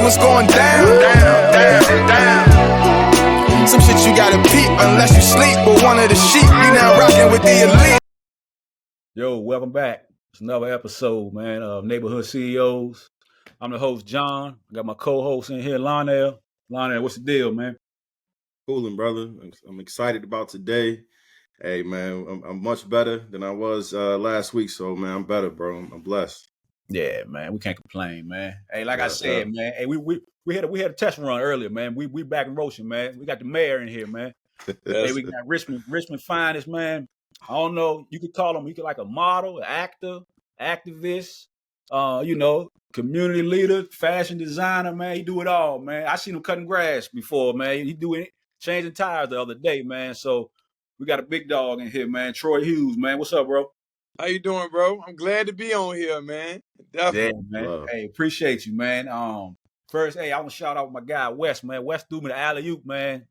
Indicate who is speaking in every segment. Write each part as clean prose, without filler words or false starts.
Speaker 1: what's going down. Some shit you gotta peep unless you sleep. But one of the sheep, you now rocking with the elite.
Speaker 2: Yo, welcome back. It's another episode, man, of Neighborhood CEOs. I'm the host, John. I got my co-host in here, Lionel. Lionel, what's the deal, man?
Speaker 3: Coolin', brother. I'm excited about today. Hey, man, I'm much better than I was last week. So, man, I'm better, bro. I'm blessed.
Speaker 2: Yeah, man, we can't complain, man. Hey, like I said, man, hey, we had a test run earlier, man. We back in motion, man. We got the mayor in here, man. Hey, we got Richmond finest, man. I don't know. You could call him. You could like a model, an actor, activist, community leader, fashion designer, man. He do it all, man. I seen him cutting grass before, man. He do it, changing tires the other day, man. So we got a big dog in here, man. Troi Hughes, man. What's up, bro?
Speaker 4: How you doing, bro? I'm glad to be on here, man. Definitely.
Speaker 2: Yeah, man. Hey, appreciate you, man. First, hey, I want to shout out my guy Wes, man. Wes threw me the alley-oop, man.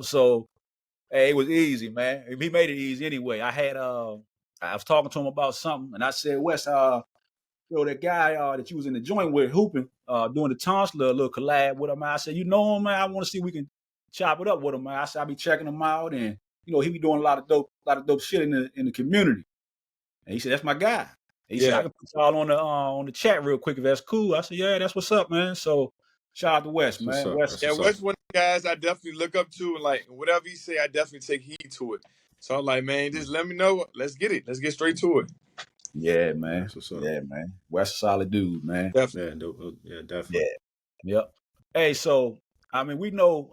Speaker 2: So hey, it was easy, man. He made it easy anyway. I was talking to him about something, and I said, Wes, that guy that you was in the joint with hooping, doing the Tonsler little collab with him. I said, you know him, man. I want to see if we can chop it up with him, man. I said, I'll be checking him out, and he be doing a lot of dope shit in the community. And he said, that's my guy. He said, I can put y'all on the chat real quick if that's cool. I said, yeah, that's what's up, man. So shout out to Wes, man.
Speaker 4: Wes one of the guys I definitely look up to, and like whatever he say, I definitely take heed to it. So I'm like, man, just let me know. Let's get it. Let's get straight to it.
Speaker 2: Yeah, man. Yeah, man. Wes a solid dude, man.
Speaker 3: Definitely. Yeah, definitely.
Speaker 2: Yeah. Yep. Hey, so I mean, we don't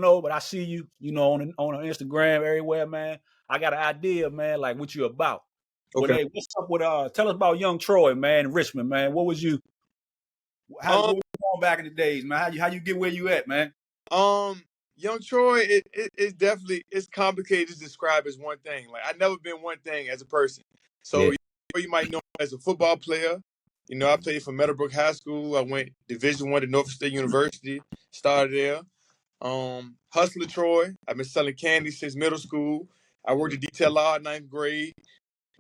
Speaker 2: know, but I see you, on Instagram everywhere, man. I got an idea, man, like what you about.
Speaker 4: Okay.
Speaker 2: But hey, what's up with tell us about young Troi, man, in Richmond, man. What was you what was you going back in the days, man? How you get where you at, man?
Speaker 4: Young Troi, it's definitely complicated to describe as one thing. Like I never been one thing as a person. So you might know me as a football player. I played for Meadowbrook High School. I went Division I to Norfolk State University, started there. Hustler Troi. I've been selling candy since middle school. I worked at detail law in 9th grade.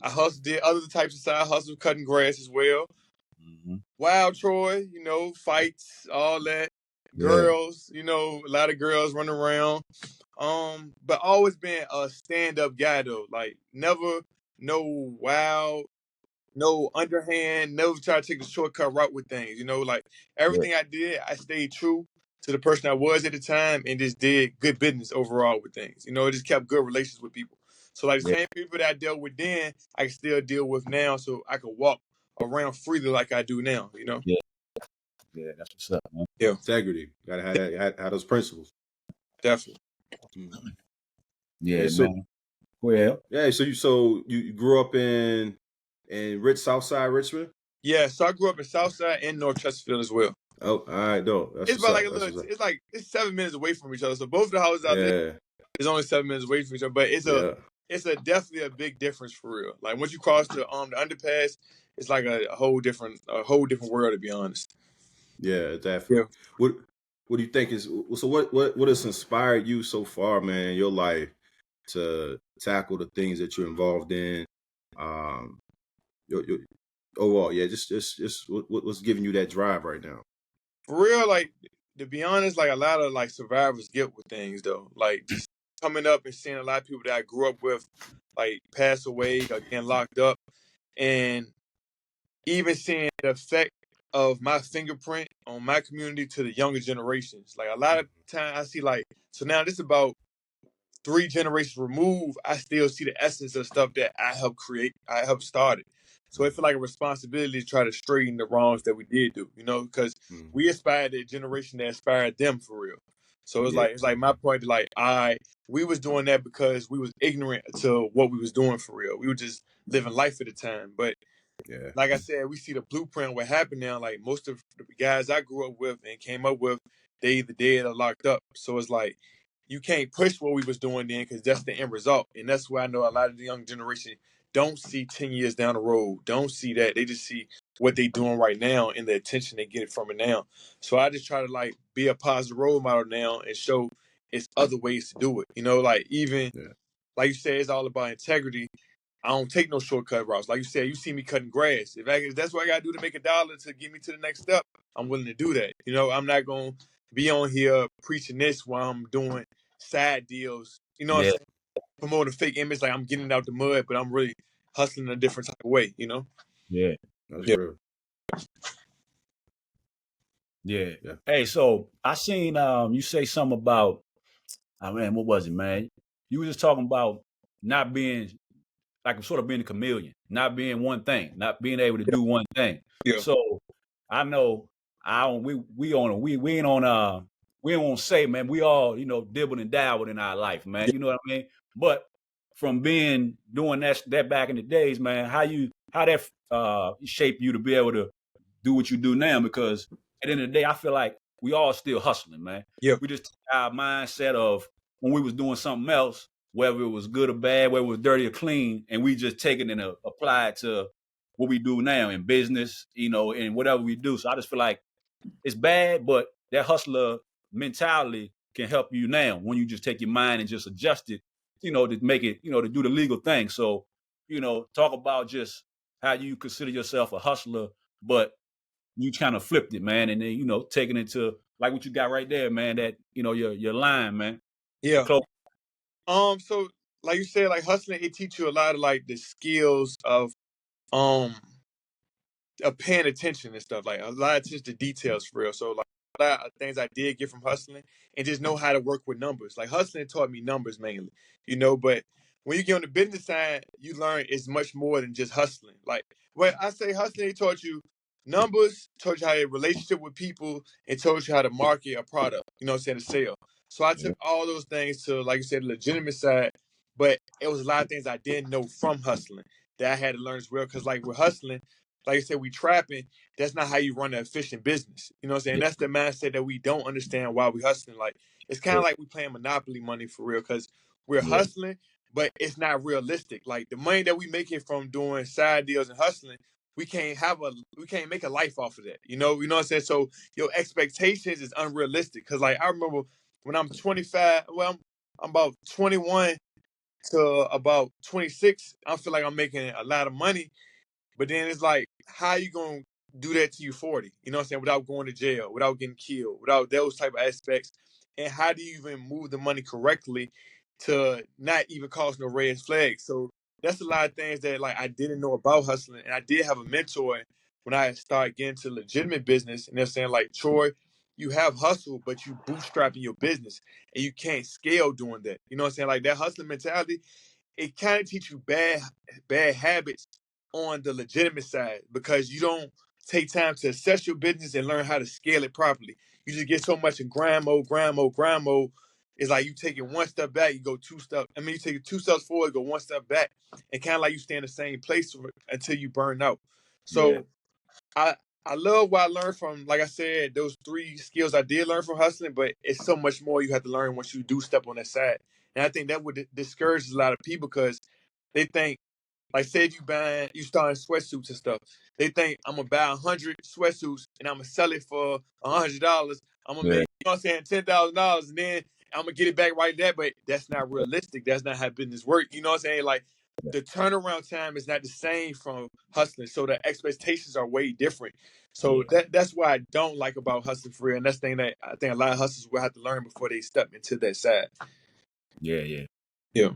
Speaker 4: I did other types of side hustles, cutting grass as well.
Speaker 2: Mm-hmm.
Speaker 4: Wild Troi, fights, all that. Girls, a lot of girls running around. But always been a stand-up guy though. Like never no wild, no underhand, never try to take a shortcut route with things. Like everything I did, I stayed true to the person I was at the time and just did good business overall with things. It just kept good relations with people. So like the same people that I dealt with then, I can still deal with now, so I can walk around freely like I do now.
Speaker 2: Yeah, that's what's up, man.
Speaker 3: Yeah, integrity. Gotta have that. Have those principles.
Speaker 4: Definitely.
Speaker 2: Mm-hmm. Yeah, man. Well,
Speaker 3: yeah. So you grew up in Southside Richmond.
Speaker 4: Yeah, so I grew up in Southside and North Chesterfield as well.
Speaker 3: Oh, all right, dope.
Speaker 4: It's about like it's 7 minutes away from each other. So both of the houses out there is only 7 minutes away from each other. But it's definitely a big difference for real. Like once you cross the underpass, it's like a whole different world, to be honest.
Speaker 3: Yeah, definitely. Yeah. What do you think is so? What has inspired you so far, man, in your life to tackle the things that you're involved in? Your overall, just what's giving you that drive right now?
Speaker 4: For real, like to be honest, like a lot of like survivors get with things though. Like just coming up and seeing a lot of people that I grew up with, like pass away or getting locked up, and even seeing the effect of my fingerprint on my community to the younger generations. Like a lot of time I see like, so now this is about 3 generations removed, I still see the essence of stuff that I helped create, I helped start it. So I feel like a responsibility to try to straighten the wrongs that we did do, because we aspired to a generation that inspired them for real. So it's like my point, like we was doing that because we was ignorant to what we was doing for real. We were just living life at the time. But like I said, we see the blueprint of what happened now. Like most of the guys I grew up with and came up with, they either dead or locked up. So it's like you can't push what we was doing then because that's the end result. And that's why I know a lot of the young generation don't see 10 years down the road. Don't see that. They just see what they doing right now and the attention they get from it now. So I just try to like be a positive role model now and show it's other ways to do it. Like even like you said, it's all about integrity. I don't take no shortcut routes. Like you said, you see me cutting grass. If that's what I gotta do to make $1 to get me to the next step, I'm willing to do that. You know, I'm not gonna be on here preaching this while I'm doing side deals. You know what I'm
Speaker 2: Yeah,
Speaker 4: saying? Promoting a fake image like I'm getting it out the mud, but I'm really hustling in a different type of way, you know?
Speaker 2: yeah,
Speaker 3: That's
Speaker 4: Yeah.
Speaker 3: real.
Speaker 2: yeah.
Speaker 3: Yeah.
Speaker 2: Hey, so I seen you say something about, oh man, what was it, man? You were just talking about not being like sort of being a chameleon, not being one thing, not being able to do one thing.
Speaker 4: Yeah.
Speaker 2: So I know I don't we ain't on we don't want to say, man, we all, you know, dibbled and dabbled in our life, man. You know what I mean? But from doing that back in the days, man, how that shaped you to be able to do what you do now? Because at the end of the day, I feel like we all still hustling, man.
Speaker 4: Yeah.
Speaker 2: We just take our mindset of when we was doing something else, whether it was good or bad, whether it was dirty or clean, and we just take it and apply it to what we do now in business, you know, and whatever we do. So I just feel like it's bad, but that hustler mentality can help you now when you just take your mind and just adjust it, you know, to make it, you know, to do the legal thing. So, you know, talk about just how you consider yourself a hustler, but you kind of flipped it, man, and then, you know, taking it to like what you got right there, man, that, you know, your line, man.
Speaker 4: Yeah.
Speaker 2: Close.
Speaker 4: So like you said, like hustling, it teach you a lot of like the skills um of paying attention and stuff, like a lot of attention to details for real. So like a lot of things I did get from hustling and just know how to work with numbers. Like hustling taught me numbers mainly, you know, but when you get on the business side, you learn it's much more than just hustling. Like when I say hustling, it taught you numbers, taught you how to relationship with people, and taught you how to market a product, you know what I'm saying, to sell. So I
Speaker 2: Yeah,
Speaker 4: took all those things to, like you said, the legitimate side, but it was a lot of things I didn't know from hustling that I had to learn as well. Cause like with hustling, like I said, we trapping. That's not how you run an efficient business. You know what I'm saying?
Speaker 2: yeah,
Speaker 4: That's the mindset that we don't understand why we hustling. Like it's kind
Speaker 2: yeah,
Speaker 4: of like we playing Monopoly money for real, because we're
Speaker 2: yeah,
Speaker 4: hustling, but it's not realistic. Like the money that we making from doing side deals and hustling, we can't make a life off of that. You know what I'm saying? So your expectations is unrealistic. Cause like I remember when I'm 25, well, I'm about 21 to about 26, I feel like I'm making a lot of money, but then it's like, how you gonna do that till you 40? You know what I'm saying? Without going to jail, without getting killed, without those type of aspects. And how do you even move the money correctly to not even cause no red flags? So that's a lot of things that like I didn't know about hustling. And I did have a mentor when I started getting to legitimate business. And they're saying like, Troy, you have hustle, but you bootstrapping your business and you can't scale doing that. You know what I'm saying? Like that hustling mentality, it kind of teach you bad habits on the legitimate side because you don't take time to assess your business and learn how to scale it properly. You just get so much in grind mode. It's like you take it one step back, you go two steps. I mean, you take it two steps forward, go one step back, and kind of like you stay in the same place until you burn out.
Speaker 2: yeah,
Speaker 4: So I I love what I learned from, like I said, those three skills I did learn from hustling, but it's so much more you have to learn once you do step on that side. And I think that would discourage a lot of people because they think, like, say if you starting sweatsuits and stuff, they think I'm gonna buy 100 sweatsuits and I'm gonna sell it for $100. I'm gonna
Speaker 2: yeah,
Speaker 4: make, you know what I'm saying, $10,000, and then I'm gonna get it back right there. But that's not realistic. That's not how business work. You know what I'm saying? Like the turnaround time is not the same from hustling, so the expectations are way different. So
Speaker 2: yeah,
Speaker 4: that's what I don't like about hustling for real, and that's the thing that I think a lot of hustlers will have to learn before they step into that side.
Speaker 2: yeah, yeah.
Speaker 4: Yeah.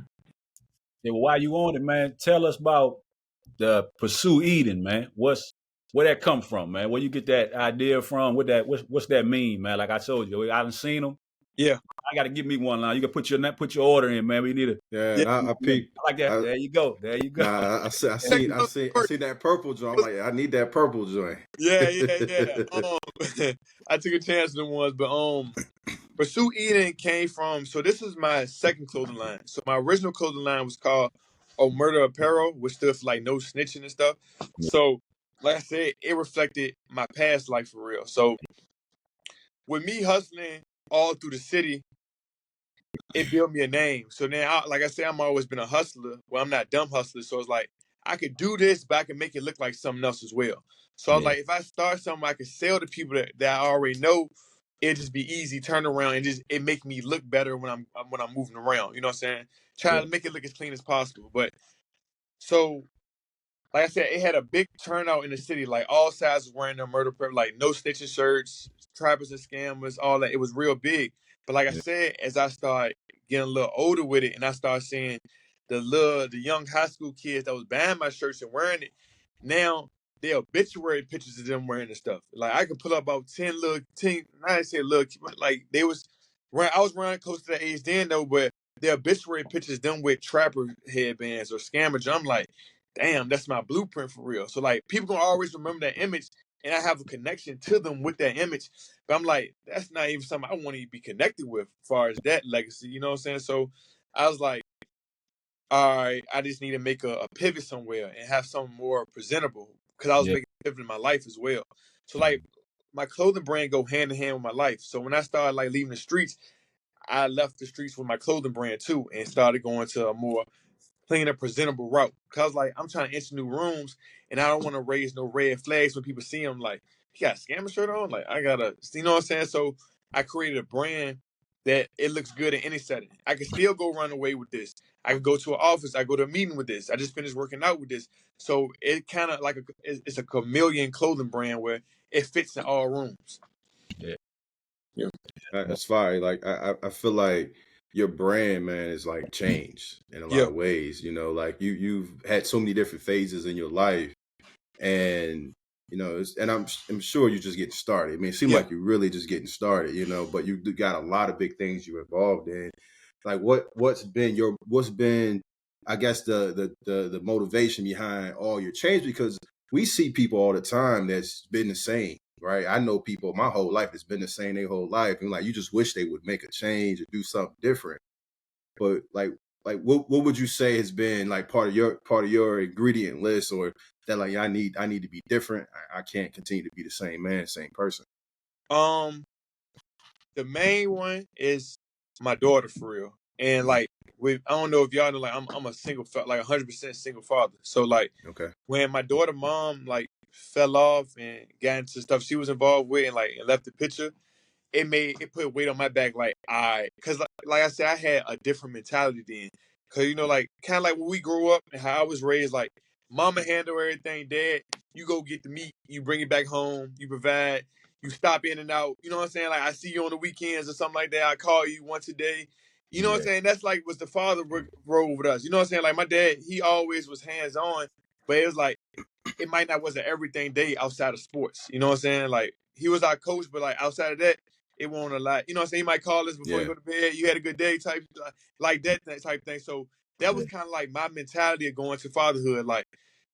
Speaker 2: Yeah, well, while you on it, man, tell us about the Pursue Eden, man. Where that come from, man? Where you get that idea from? What's that mean, man? Like I told you, I done seen them.
Speaker 4: Yeah.
Speaker 2: I got to give me one line. You can put your order in, man. We need a.
Speaker 3: Yeah,
Speaker 4: Yeah.
Speaker 3: and I peeped.
Speaker 2: I like that.
Speaker 3: I
Speaker 2: There you go. There you go.
Speaker 3: Nah,
Speaker 4: Check
Speaker 3: I
Speaker 4: out.
Speaker 3: seen that purple joint. I'm like, I need that purple joint.
Speaker 4: Yeah. I took a chance on the ones, but Pursue Eden came from. So this is my second clothing line. So my original clothing line was called Murder Apparel, which stood for like no snitching and stuff. So, like I said, it reflected my past life for real. So with me hustling all through the city, it built me a name. So then, like I said, I'm always been a hustler. Well, I'm not dumb hustler. So it's like I could do this, but I can make it look like something else as well. So I was
Speaker 2: Yeah,
Speaker 4: like, if I start something, I could sell to people that I already know. It'd just be easy turn around and just it make me look better when I'm moving around. You know what I'm saying? Try
Speaker 2: yeah,
Speaker 4: to make it look as clean as possible. But So, like I said, it had a big turnout in the city. Like all sides was wearing their murder prep, like no snitching shirts, trappers and scammers, all that. It was real big. But like I
Speaker 3: Yeah.
Speaker 4: said, as I started getting a little older with it, and I started seeing the young high school kids that was buying my shirts and wearing it, now they obituary pictures of them wearing the stuff. Like I could pull up about 10, I didn't say little, but like they was I was running close to that age then though, but their obituary pictures them with trapper headbands or scammer. I'm like, damn, that's my blueprint for real. So like people gonna always remember that image, and I have a connection to them with that image. But I'm like, that's not even something I want to be connected with as far as that legacy. You know what I'm saying? So I was like, all right, I just need to make a pivot somewhere and have something more presentable because I was
Speaker 2: Yeah.
Speaker 4: making a pivot in my life as well. So like my clothing brand go hand in hand with my life. So when I started like leaving the streets, I left the streets with my clothing brand too and started going to a more playing a presentable route. Cause like I'm trying to enter new rooms and I don't want to raise no red flags when people see them. Like, he got a scammer shirt on. Like I gotta, you know what I'm saying? So I created a brand that it looks good in any setting. I can still go run away with this. I can go to an office. I go to a meeting with this. I just finished working out with this. So it kind of like it's a chameleon clothing brand where it fits in all rooms.
Speaker 2: Yeah.
Speaker 4: Yeah.
Speaker 3: That's fire. Like I feel like your brand, man, is like changed in a lot
Speaker 4: Yeah.
Speaker 3: of ways. You know, like you've had so many different phases in your life, and you know, and I'm sure you're just getting started. I mean, it seems
Speaker 4: Yeah.
Speaker 3: like you're really just getting started. You know, but you got a lot of big things you're involved in. Like what's been I guess the motivation behind all your change, because we see people all the time that's been the same, right? I know people my whole life that's been the same their whole life, and like you just wish they would make a change or do something different. But like what would you say has been like part of your ingredient list, or that like I need to be different. I can't continue to be the same man, same person.
Speaker 4: Um, the main one is my daughter for real. And
Speaker 3: Mhm.
Speaker 4: like I don't know if y'all know, like I'm a single like 100% single father. So like
Speaker 3: Okay.
Speaker 4: when my daughter mom like fell off and got into stuff she was involved with and like and left the picture, it put weight on my back. Like because like I said, I had a different mentality then. Cause you know, like kind of like when we grew up and how I was raised, like mama handle everything, dad, you go get the meat, you bring it back home, you provide, you stop in and out. You know what I'm saying? Like I see you on the weekends or something like that. I call you once a day. You know what I'm
Speaker 3: Yeah.
Speaker 4: saying? That's like was the father role with us. You know what I'm saying? Like my dad, he always was hands on, but it was like it might not was an everything day outside of sports. You know what I'm saying? Like he was our coach, but like outside of that, it won't a lot. You know what I'm saying? He might call us before you
Speaker 3: Yeah.
Speaker 4: go to bed. You had a good day, type like that type thing. So that was
Speaker 2: Yeah.
Speaker 4: kind of like my mentality of going to fatherhood. Like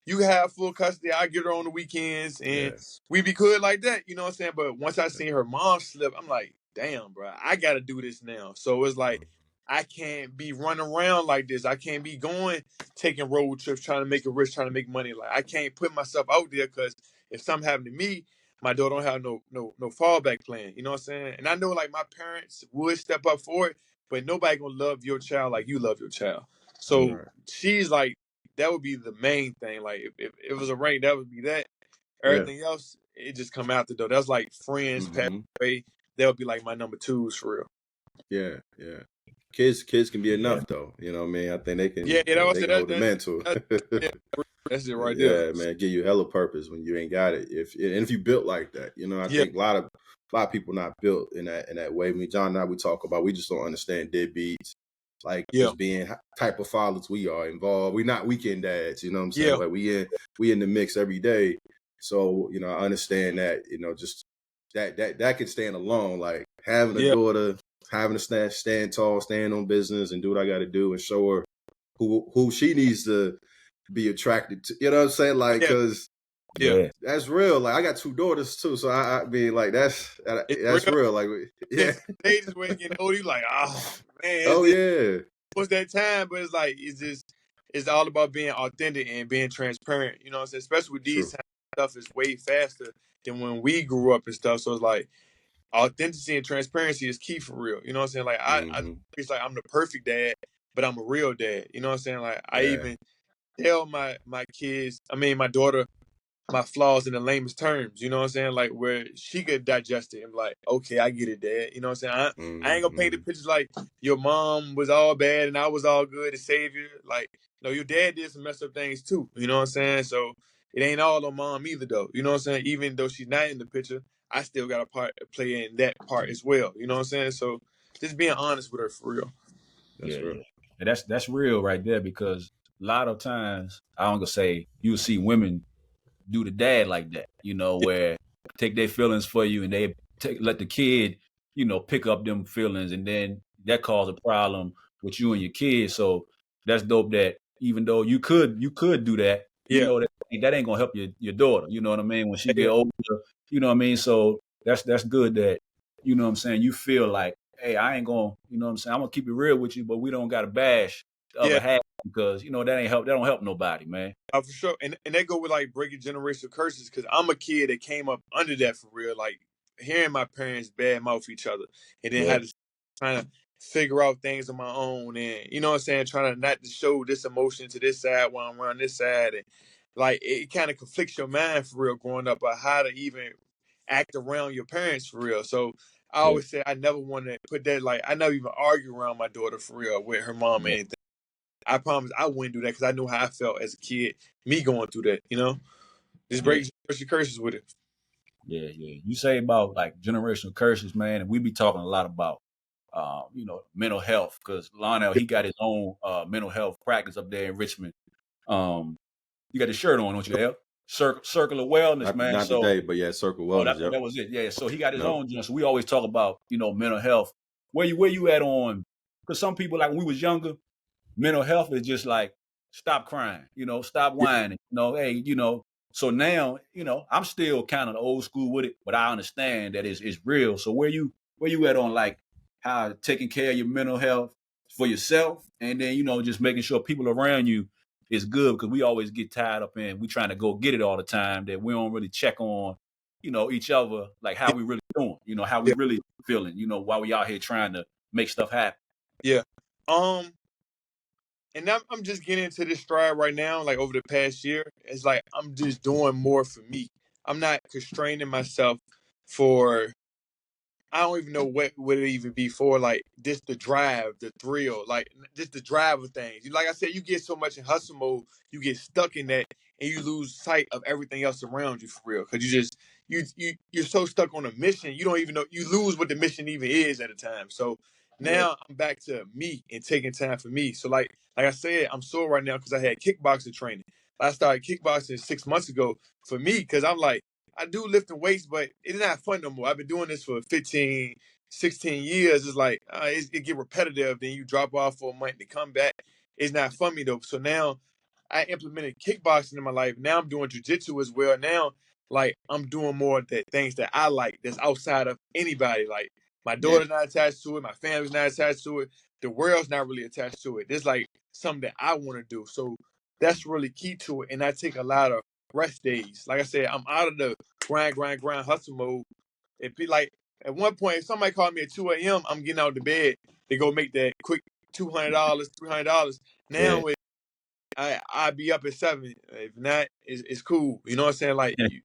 Speaker 4: you can have full custody. I get her on the weekends, and
Speaker 3: Yeah.
Speaker 4: we be good like that. You know what I'm saying? But once I seen her mom slip, I'm like, damn, bro, I got to do this now. So it's like I can't be running around like this. I can't be going taking road trips, trying to make it rich, trying to make money. Like I can't put myself out there because if something happened to me, my daughter don't have no fallback plan. You know what I'm saying? And I know like my parents would step up for it, but nobody gonna love your child like you love your child.
Speaker 2: Yeah.
Speaker 4: So
Speaker 3: Right.
Speaker 4: she's like, that would be the main thing. Like if it was a rank, that would be that.
Speaker 3: Yeah.
Speaker 4: Everything else, it just come out the door. That's like friends, pass
Speaker 3: Hmm.
Speaker 4: away. That would be like my number twos for real.
Speaker 3: Yeah. Yeah. Kids can be
Speaker 2: Yeah.
Speaker 3: enough though. You know what I mean? I think they
Speaker 4: Yeah,
Speaker 3: can,
Speaker 4: yeah, that was
Speaker 3: they
Speaker 4: it.
Speaker 3: can hold the mantle.
Speaker 4: Yeah, that's it right there.
Speaker 3: Yeah, man, give you hella purpose when you ain't got it. If you built like that, you know, I
Speaker 4: Yeah,
Speaker 3: think a lot of people not built in that way. I mean, John and I we talk about we just don't understand deadbeats, like
Speaker 4: yeah,
Speaker 3: just being type of fathers we are involved. We're not weekend dads, you know what I'm saying?
Speaker 4: yeah,
Speaker 3: Like we in the mix every day. So, you know, I understand that, you know, just that can stand alone. Like having a
Speaker 4: yeah,
Speaker 3: daughter, having to stand tall, stand on business and do what I gotta do and show her who she needs to be attracted to. You know what I'm saying? Like,
Speaker 4: yeah,
Speaker 3: cause
Speaker 4: yeah.
Speaker 2: Yeah.
Speaker 3: that's real. Like, I got two daughters too, so I mean, like,
Speaker 4: It's
Speaker 3: that's
Speaker 4: real.
Speaker 3: real. Like, yeah.
Speaker 4: It's stages where you get older, you like, oh man,
Speaker 3: Oh yeah,
Speaker 4: what's that time? But it's like it's all about being authentic and being transparent. You know what I'm saying? Especially with these
Speaker 3: true.
Speaker 4: times, stuff is way faster than when we grew up and stuff. So it's like authenticity and transparency is key for real. You know what I'm saying? Like I
Speaker 3: Hmm.
Speaker 4: it's like I'm the perfect dad, but I'm a real dad. You know what I'm saying? Like I
Speaker 3: Yeah.
Speaker 4: even tell my kids, I mean my daughter, my flaws in the lamest terms. You know what I'm saying? Like where she could digest it and be like, okay, I get it, dad. You know what I'm saying? I ain't gonna paint the
Speaker 3: Hmm.
Speaker 4: pictures like your mom was all bad and I was all good, the savior. Like your dad did some messed up things too. You know what I'm saying? So it ain't all on mom either, though. You know what I'm saying? Even though she's not in the picture, I still got a part to play in that part as well. You know what I'm saying? So just being honest with her for real.
Speaker 3: That's real.
Speaker 2: And that's real right there, because a lot of times I'm gonna say you'll see women do the dad like that, where take their feelings for you and they let the kid, pick up them feelings, and then that cause a problem with you and your kids. So that's dope that even though you could do that,
Speaker 4: Yeah,
Speaker 2: that ain't gonna help your daughter. You know what I mean? When she get
Speaker 4: yeah,
Speaker 2: older, you know what I mean? So that's good that, you know what I'm saying, you feel like, hey, I ain't gonna, you know what I'm saying, I'm gonna keep it real with you, but we don't gotta bash the other
Speaker 4: yeah.
Speaker 2: half, because that don't help nobody, man.
Speaker 4: For sure. And that go with like breaking generational curses, because I'm a kid that came up under that for real. Like hearing my parents badmouth each other, and then
Speaker 2: Yeah.
Speaker 4: had to trying to figure out things on my own, and you know what I'm saying, trying to not to show this emotion to this side while I'm around this side, and like it kind of conflicts your mind for real growing up about how to even act around your parents for real. So I
Speaker 2: Yeah.
Speaker 4: always say I never want to put that, like I never even argue around my daughter for real with her mom or
Speaker 2: Yeah.
Speaker 4: anything. I promise I wouldn't do that because I knew how I felt as a kid, me going through that, Just
Speaker 2: Yeah.
Speaker 4: break your curses with it.
Speaker 2: Yeah, yeah. You say about like generational curses, man, and we be talking a lot about, mental health, because Lionel, he got his own mental health practice up there in Richmond. You got the shirt on, don't you, L? Circle of Wellness, man.
Speaker 3: Not
Speaker 2: So,
Speaker 3: today, but yeah, Circle
Speaker 2: oh,
Speaker 3: Wellness. Yep.
Speaker 2: that was it. Yeah. So he got his
Speaker 3: No.
Speaker 2: own joint. So we always talk about, mental health. Where you at on? Because some people, like when we was younger, mental health is just like, stop crying, stop whining, hey, so now, I'm still kind of old school with it, but I understand that it's real. So where you at on like how taking care of your mental health for yourself, and then, just making sure people around you is good, because we always get tied up in we trying to go get it all the time, that we don't really check on, each other, like how we really doing, how we
Speaker 4: Yeah,
Speaker 2: really feeling, while we out here trying to make stuff happen.
Speaker 4: yeah. Um, and I'm just getting into this stride right now. Like over the past year, it's like I'm just doing more for me. I'm not constraining myself for I don't even know what would it even be for. Like just the drive, the thrill, like just the drive of things. Like I said, you get so much in hustle mode, you get stuck in that, and you lose sight of everything else around you for real. Because you're so stuck on a mission, you don't even know, you lose what the mission even is at a time. So
Speaker 2: Yeah.
Speaker 4: now I'm back to me and taking time for me. So like I said, I'm sore right now because I had kickboxing training. I started kickboxing 6 months ago for me because I'm like, I do lifting weights, but it's not fun no more. I've been doing this for 15, 16 years. It's like it get repetitive. Then you drop off for a month to come back. It's not fun me though. So now I implemented kickboxing in my life. Now I'm doing jujitsu as well. Now, like I'm doing more of the things that I like that's outside of anybody. Like my
Speaker 2: Yeah.
Speaker 4: daughter's not attached to it. My family's not attached to it. The world's not really attached to it. There's like something that I want to do. So that's really key to it. And I take a lot of rest days. Like I said, I'm out of the grind hustle mode. It be like at one point, if somebody called me at 2 a.m., I'm getting out of the bed to go make that quick $200, $300.
Speaker 2: Yeah.
Speaker 4: Now I be up at 7. If not, it's cool. You know what I'm saying? Like you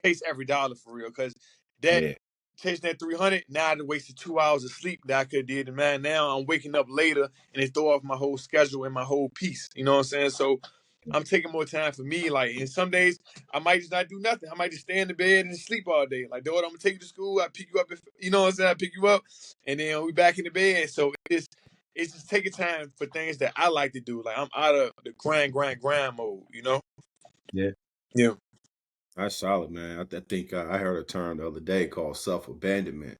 Speaker 4: chase every dollar for real, because that
Speaker 2: Yeah.
Speaker 4: chasing that 300, now I wasted 2 hours of sleep that I could have did. And man, now I'm waking up later and it throw off my whole schedule and my whole piece. You know what I'm saying? So I'm taking more time for me. Like, and some days I might just not do nothing. I might just stay in the bed and sleep all day. Like, daughter, I'm gonna take you to school. I pick you up. If you know what I'm saying, I pick you up, and then we back in the bed. So it's just taking time for things that I like to do. Like I'm out of the grind mode. You know?
Speaker 2: Yeah.
Speaker 4: Yeah.
Speaker 3: That's solid, man. I think I heard a term the other day called self-abandonment.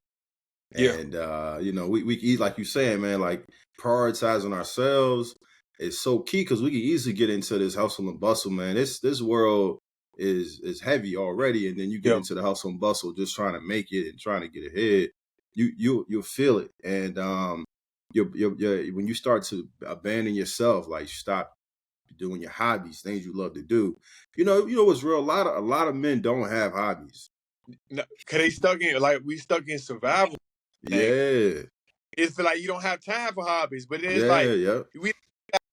Speaker 4: Yeah.
Speaker 3: And we eat, like you saying, man, like prioritizing ourselves is so key, because we can easily get into this hustle and bustle, man. This world is heavy already, and then you get
Speaker 4: Yeah.
Speaker 3: into the hustle and bustle, just trying to make it and trying to get ahead. You'll feel it, and you when you start to abandon yourself, like stop doing your hobbies, things you love to do. What's real? A lot of men don't have hobbies.
Speaker 4: No, cause they stuck in survival thing.
Speaker 3: Yeah,
Speaker 4: It's feel like you don't have time for hobbies, but then it's like
Speaker 3: yeah.
Speaker 4: we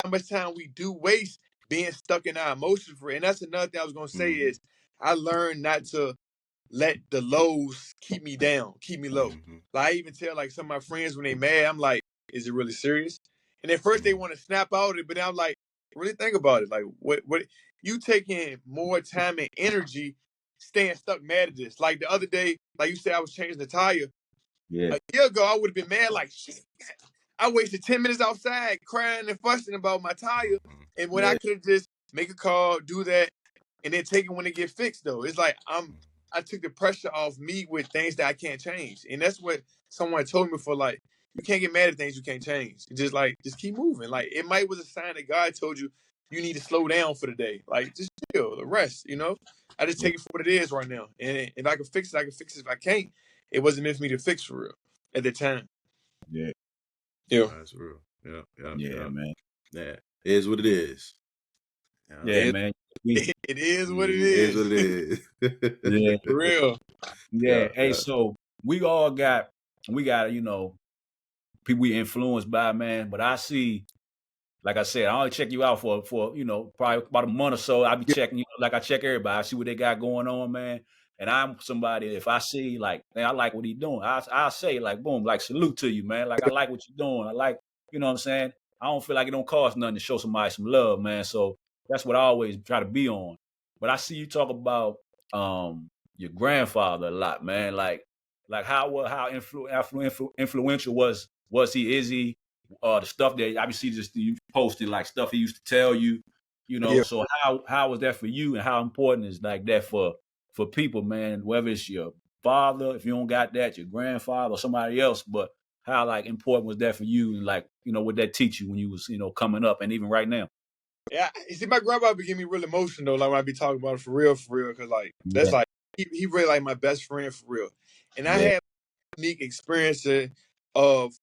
Speaker 4: how much time we do waste being stuck in our emotions for it. And that's another thing I was gonna say
Speaker 3: Hmm.
Speaker 4: is I learned not to let the lows keep me down, keep me low.
Speaker 3: Hmm.
Speaker 4: Like I even tell like some of my friends when they mad, I'm like, is it really serious? And at first they
Speaker 3: Hmm.
Speaker 4: want to snap out of it, but then I'm like, really think about it. Like, what you taking more time and energy staying stuck mad at this? Like the other day, like you said, I was changing the tire.
Speaker 2: Yeah.
Speaker 4: A year ago, I would have been mad. Like, shit, I wasted 10 minutes outside crying and fussing about my tire, and when I
Speaker 2: Yeah.
Speaker 4: could have just make a call, do that, and then take it when it get fixed. Though it's like I took the pressure off me with things that I can't change, and that's what someone told me before. Like, you can't get mad at things you can't change. Just keep moving. Like, it might was a sign that God told you you need to slow down for the day. Like, just chill, the rest. I just take it for what it is right now, and if I can fix it, I can fix it. If I can't, it wasn't meant for me to fix for real at the time.
Speaker 2: Yeah.
Speaker 4: Yeah.
Speaker 3: That's real. Yeah,
Speaker 2: Yeah, man.
Speaker 3: Yeah, it is what it is.
Speaker 2: Yeah,
Speaker 4: It,
Speaker 2: man.
Speaker 4: it is what it
Speaker 3: It is
Speaker 4: is.
Speaker 3: what it is.
Speaker 2: Yeah.
Speaker 4: For real.
Speaker 2: Yeah. Hey,
Speaker 3: Yeah.
Speaker 2: so we got, people we influenced by, man. But I see, like I said, I only check you out for probably about a month or so. I be checking, like I check everybody. I see what they got going on, man. And I'm somebody, if I see, like, man, I like what he's doing, I'll say, like, boom, like, salute to you, man. Like, I like what you're doing. I like, you know what I'm saying? I don't feel like it don't cost nothing to show somebody some love, man. So that's what I always try to be on. But I see you talk about your grandfather a lot, man. Like how influential was he? Is he? The stuff that obviously just you posted, like stuff he used to tell you,
Speaker 4: Yeah.
Speaker 2: So how was that for you, and how important is like that for people, man? Whether it's your father, if you don't got that, your grandfather or somebody else, but how like important was that for you, and like what that teach you when you was coming up, and even right now?
Speaker 4: Yeah. You see, my grandpa be getting me real emotional, like when I be talking about it for real, because like that's
Speaker 2: Yeah,
Speaker 4: like he really like my best friend for real. And I
Speaker 2: yeah,
Speaker 4: had a unique experience of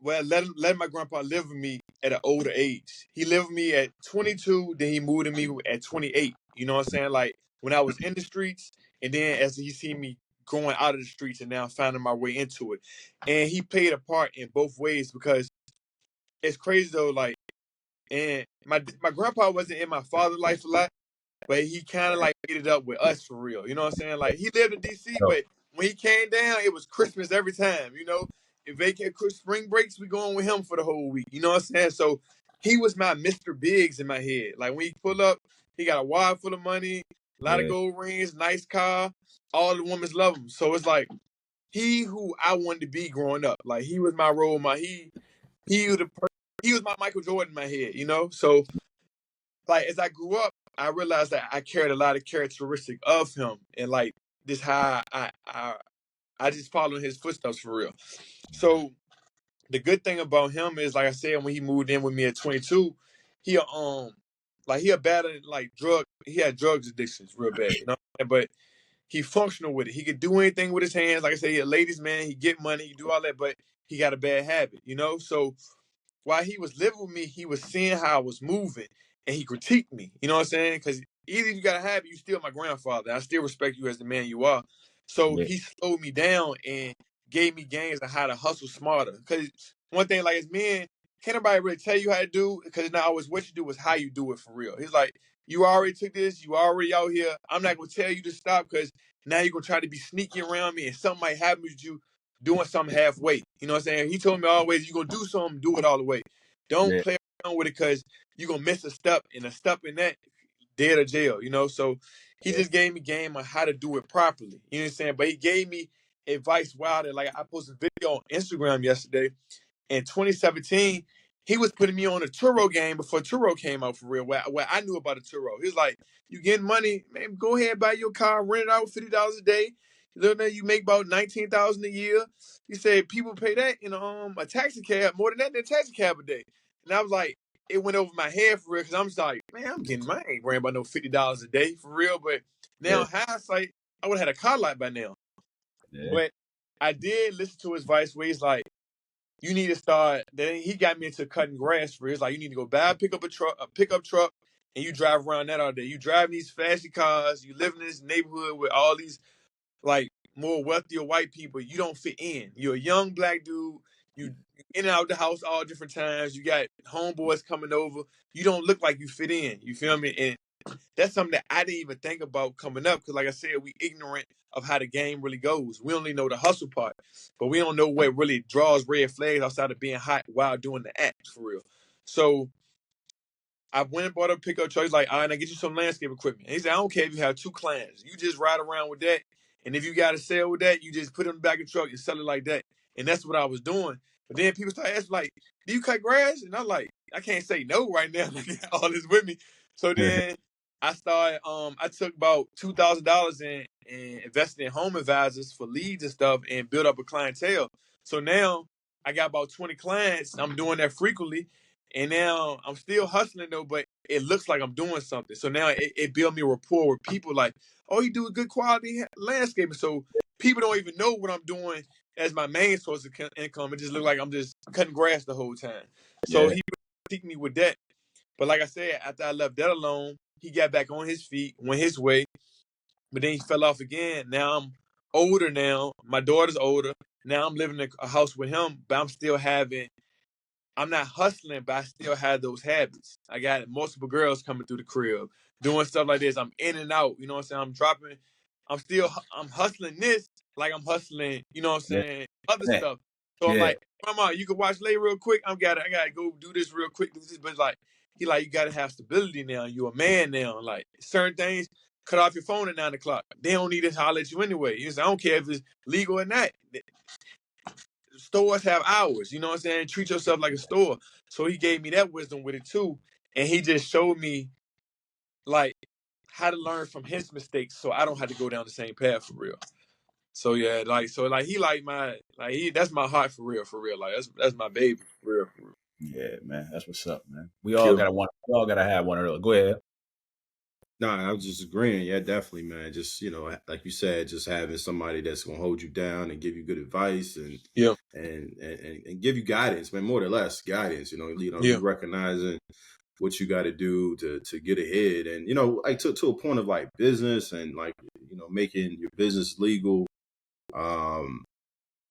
Speaker 4: letting my grandpa live with me at an older age. He lived with me at 22, then he moved to me at 28. You know what I'm saying? Like when I was in the streets, and then as he seen me growing out of the streets and now finding my way into it. And he played a part in both ways because it's crazy though, like, and my grandpa wasn't in my father's life a lot, but he kind of like made it up with us for real. You know what I'm saying? Like he lived in DC,
Speaker 2: no,
Speaker 4: but when he came down, it was Christmas every time. If vacate spring breaks, we going with him for the whole week. You know what I'm saying? So he was my Mr. Biggs in my head. Like when he pull up, he got a wad full of money, a lot of
Speaker 2: yeah,
Speaker 4: gold rings, nice car. All the women love him. So it's like he who I wanted to be growing up. Like he was my role model. He was my Michael Jordan in my head. So like as I grew up, I realized that I carried a lot of characteristic of him, and like this how I just follow in his footsteps for real. So the good thing about him is, like I said, when he moved in with me at 22, he like he a bad like he had drugs addictions real bad. But he functional with it. He could do anything with his hands. Like I said, he a ladies man. He get money. He do all that, but he got a bad habit. So while he was living with me, he was seeing how I was moving, and he critiqued me. You know what I'm saying? Because either you got to have it, you still my grandfather. I still respect you as the man you are. So
Speaker 2: yeah,
Speaker 4: he slowed me down and gave me games on how to hustle smarter. Because one thing, like as men, can't nobody really tell you how to do, because it's not always what you do, is how you do it for real. He's like, you already took this, you already out here. I'm not gonna tell you to stop, because now you're gonna try to be sneaky around me, and something might happen with you doing something halfway. You know what I'm saying? He told me always, you're gonna do something, do it all the way. Don't
Speaker 2: yeah,
Speaker 4: play around with it, because you're gonna miss a step, and a step in that, dead or jail. So he
Speaker 2: yeah,
Speaker 4: just gave me game on how to do it properly. You know what I'm saying? But he gave me advice wilder. Like I posted a video on Instagram yesterday in 2017. He was putting me on a Turo game before Turo came out for real, where I knew about a Turo. He was like, you getting money, man, go ahead, buy your car, rent it out $50 a day. You make about 19,000 a year. He said people pay that in a taxi cab more than that in a taxi cab a day. And I was like, it went over my head for real, because I'm just like, man, I ain't worrying about no $50 a day for real. But now
Speaker 2: yeah,
Speaker 4: hindsight, I would have had a car lot by now.
Speaker 2: yeah,
Speaker 4: But I did listen to his advice where he's like, you need to start. Then he got me into cutting grass for real. He's like, you need to go buy a pickup truck, and you drive around that all day. You drive these flashy cars. You live in this neighborhood with all these like more wealthier white people. You don't fit in. You're a young black dude. You in and out the house all different times. You got homeboys coming over. You don't look like you fit in. You feel me? And that's something that I didn't even think about coming up because, like I said, we ignorant of how the game really goes. We only know the hustle part, but we don't know what really draws red flags outside of being hot while doing the act for real. So I went and bought a pickup truck. He's like, all right, I get you some landscape equipment. And he said, I don't care if you have 2 clients. You just ride around with that. And if you got to sell with that, you just put it in the back of the truck and sell it like that. And that's what I was doing. But then people started asking, like, do you cut grass? And I'm like, I can't say no right now. Like, all this with me. So then I started, I took about $2,000 and invested in home advisors for leads and stuff and built up a clientele. So now I got about 20 clients. I'm doing that frequently. And now I'm still hustling though, but it looks like I'm doing something. So now it built me a rapport with people like, oh, you do a good quality landscaping. So people don't even know what I'm doing as my main source of income. It just look like I'm just cutting grass the whole time. So
Speaker 2: Yeah.
Speaker 4: he piqued me with that. But like I said, after I left that alone, he got back on his feet, went his way, but then he fell off again. Now I'm older now. My daughter's older. Now I'm living in a house with him, but I'm not hustling, but I still have those habits. I got multiple girls coming through the crib, doing stuff like this. I'm in and out. You know what I'm saying? I'm hustling this like I'm hustling, you know what I'm
Speaker 2: Yeah.
Speaker 4: saying, other
Speaker 2: Yeah.
Speaker 4: stuff. So I'm
Speaker 2: Yeah.
Speaker 4: like, Mama, you can watch Lay real quick. I gotta go do this real quick. But like, he like, you gotta have stability now. You're a man now. Like certain things, cut off your phone at 9 o'clock. They don't need to holler at you anyway. You know, I don't care if it's legal or not. Stores have hours, you know what I'm saying? Treat yourself like a store. So he gave me that wisdom with it too. And he just showed me like how to learn from his mistakes so I don't have to go down the same path for real. So yeah, he like that's my heart for real, for real. Like that's my baby for real, for real.
Speaker 2: Yeah, man. That's what's up, man. We all
Speaker 4: Kill.
Speaker 2: gotta have one of those. Go ahead.
Speaker 3: No, I was just agreeing. Yeah, definitely, man. Just like you said, just having somebody that's gonna hold you down and give you good advice and
Speaker 4: Yeah,
Speaker 3: and give you guidance, man. More or less guidance.
Speaker 4: yeah,
Speaker 3: You recognizing what you got to do to get ahead, and like to a point of like business and like making your business legal.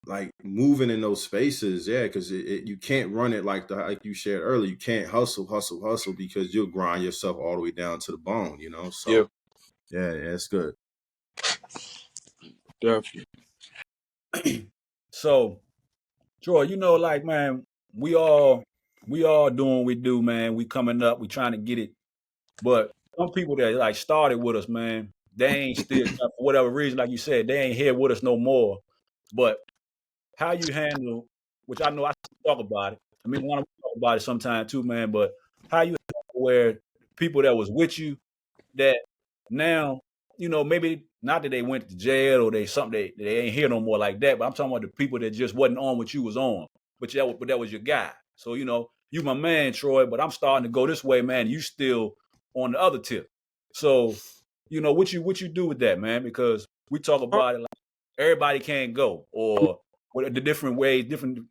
Speaker 3: Like moving in those spaces, yeah, because you can't run it like you shared earlier. You can't hustle because you'll grind yourself all the way down to the bone,
Speaker 4: yeah,
Speaker 3: So yeah, it's good.
Speaker 4: definitely.
Speaker 2: So, Troy, like, man, we all doing what we do, man. We coming up, we trying to get it. But some people that like started with us, man, they ain't still for whatever reason, like you said, they ain't here with us no more. But how you handle, which I know I talk about it. I mean, want to talk about it sometime too, man. But how you handle where people that was with you that now, maybe not that they went to jail or they ain't here no more like that, but I'm talking about the people that just wasn't on what you was on, but that was your guy. So you my man, Troy, but I'm starting to go this way, man. You still on the other tip. So what you do with that, man? Because we talk about it like everybody can't go, or what the different ways, different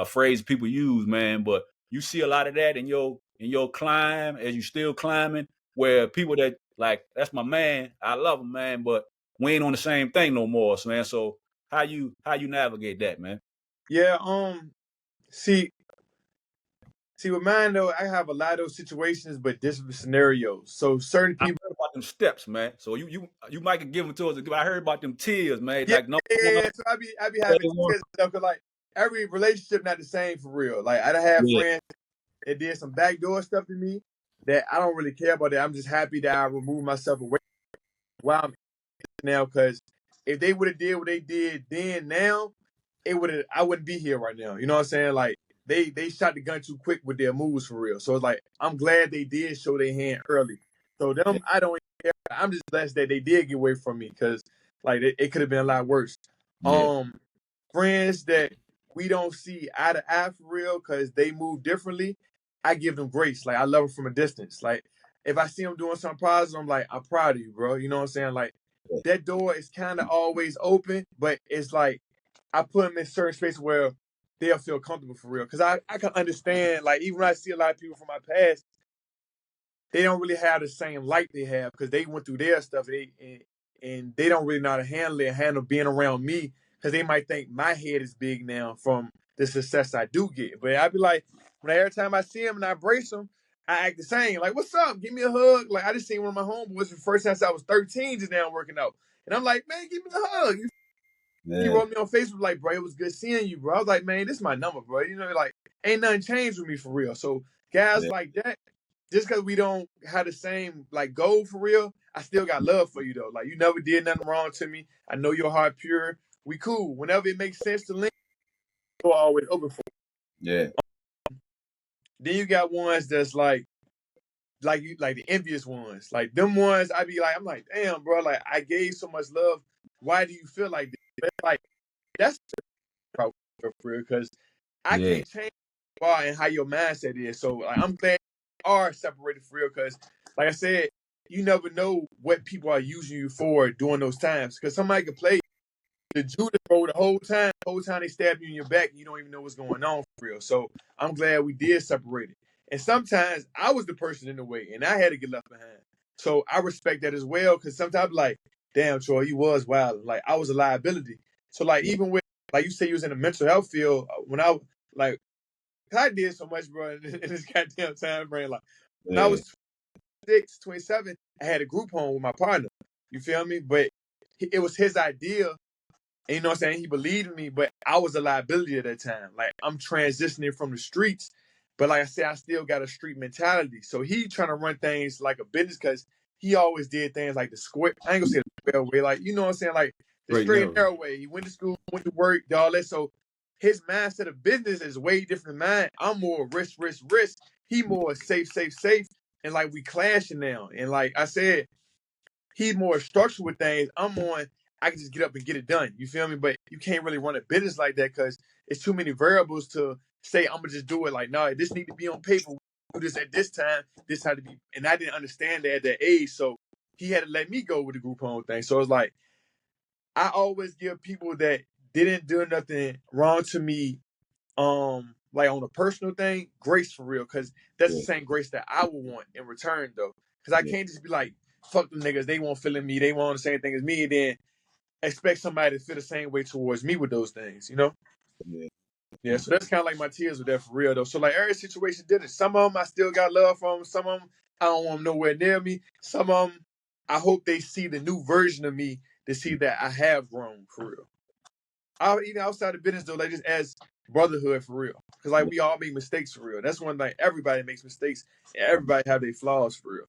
Speaker 2: phrases people use, man. But you see a lot of that in your climb as you still climbing, where people that like that's my man, I love him, man, but we ain't on the same thing no more, man. So how you navigate that, man?
Speaker 4: Yeah, see with mine though, I have a lot of those situations, but different scenarios. So certain
Speaker 2: I
Speaker 4: people.
Speaker 2: heard about them steps, man. So you might give them to us. I heard about them tears, man.
Speaker 4: Yeah,
Speaker 2: Like number
Speaker 4: yeah,
Speaker 2: one,
Speaker 4: yeah. So I be having
Speaker 2: one.
Speaker 4: tears and stuff because like every relationship not the same for real. Like I done had
Speaker 2: Yeah,
Speaker 4: friends that did some backdoor stuff to me that I don't really care about that. I'm just happy that I removed myself away while I'm now because if they would have did what they did then now, I wouldn't be here right now. You know what I'm saying? Like they shot the gun too quick with their moves for real. So it's like I'm glad they did show their hand early. So them
Speaker 2: yeah,
Speaker 4: I don't care. I'm just blessed that they did get away from me because like it could have been a lot worse.
Speaker 2: yeah,
Speaker 4: Friends that we don't see eye to eye for real because they move differently, I give them grace. Like I love them from a distance. Like if I see them doing something positive, I'm like, I'm proud of you, bro. You know what I'm saying? Like that door is kind of always open, but it's like I put them in certain spaces where they'll feel comfortable for real. Because I can understand, like, even when I see a lot of people from my past, they don't really have the same light they have because they went through their stuff and they don't really know how to handle being around me because they might think my head is big now from the success I do get. But I'd be like, every time I see them and I brace them, I act the same. Like, what's up? Give me a hug. Like, I just seen one of my homeboys for the first time since I was 13 just now working out. And I'm like, man, give me a hug. He wrote me on Facebook like, bro, it was good seeing you, bro. I was like, man, this is my number, bro. You know, like, ain't nothing changed with me for real. So guys like that, just because we don't have the same like goal for real, I still got love for you though. Like, you never did nothing wrong to me. I know your heart pure. We cool. Whenever it makes sense to link, we're always open for it.
Speaker 2: Yeah.
Speaker 4: Then you got ones that's like you, like the envious ones. Like them ones, I be like, I'm like, damn, bro, like I gave so much love. Why do you feel like this? Like, that's for real, because I can't change you are and how your mindset is. So like, I'm glad you are separated for real, because like I said, you never know what people are using you for during those times. Because somebody could play the Judas roll the whole time they stab you in your back and you don't even know what's going on for real. So I'm glad we did separate it. And sometimes I was the person in the way and I had to get left behind. So I respect that as well, because sometimes like, damn, Troi, you was wild. Like, I was a liability. So like, even with, like you say you was in the mental health field, when I, like, I did so much, bro, in this goddamn time frame. Like, when I was 26, 27, I had a group home with my partner. You feel me? But it was his idea. And you know what I'm saying? He believed in me, but I was a liability at that time. Like, I'm transitioning from the streets, but like I said, I still got a street mentality. So he trying to run things like a business, because he always did things like the square. I ain't gonna say the square way, like, you know what I'm saying? Like the straight and narrow way. He went to school, went to work, all that. So his mindset of business is way different than mine. I'm more risk. He more safe. And like, we clashing now. And like I said, he's more structured with things. I'm on, I can just get up and get it done. You feel me? But you can't really run a business like that, because it's too many variables to say, I'm going to just do it. Like, no, this need to be on paper. Do this at this time. This had to be. And I didn't understand that at that age. So he had to let me go with the group home thing. So it's like, I always give people that didn't do nothing wrong to me, like on a personal thing, grace for real. Because that's the same grace that I would want in return, though. Because I can't just be like, fuck them niggas, they won't feel in me, they want the same thing as me, and then expect somebody to feel the same way towards me with those things, you know? Yeah, so that's kind of like my tears with that for real, though. So, like, every situation did it. Some of them I still got love from. Some of them I don't want them nowhere near me. Some of them I hope they see the new version of me, to see that I have grown for real. Even outside of business, though, like, just as brotherhood for real. Because, like, we all make mistakes for real. That's one thing. Everybody makes mistakes, and everybody have their flaws for real.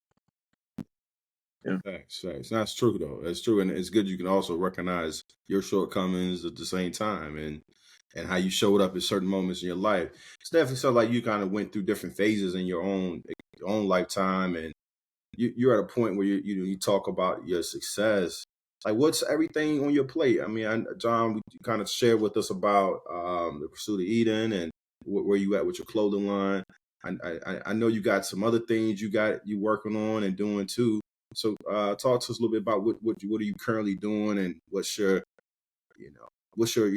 Speaker 4: Yeah.
Speaker 3: Facts. That's true though. That's true, and it's good you can also recognize your shortcomings at the same time, and how you showed up at certain moments in your life. It's definitely something like you kind of went through different phases in your own lifetime, and you're at a point where you talk about your success. Like, what's everything on your plate? I mean, John, you kind of shared with us about the Pursuit of Eden and where you at with your clothing line. I know you got some other things you working on and doing too. So talk to us a little bit about what are you currently doing, and what's your what's your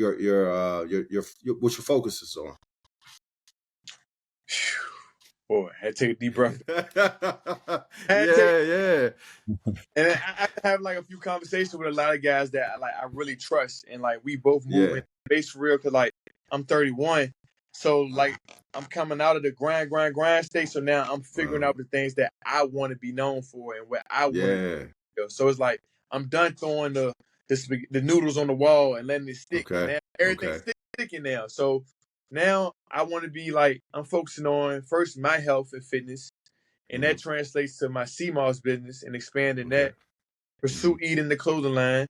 Speaker 3: focus is on.
Speaker 4: Boy, I had to take a deep breath.
Speaker 3: Yeah.
Speaker 4: And I have like a few conversations with a lot of guys that I really trust, and like we both move in space for real. Cause like I'm 31, so like I'm coming out of the grind state. So now I'm figuring out the things that I want to be known for and what I want to do. So it's like I'm done throwing the noodles on the wall and letting it stick. Now everything's sticking now. So now I want to be like, I'm focusing on first my health and fitness. And that translates to my CMOS business and expanding that, Pursue Eden, the clothing line,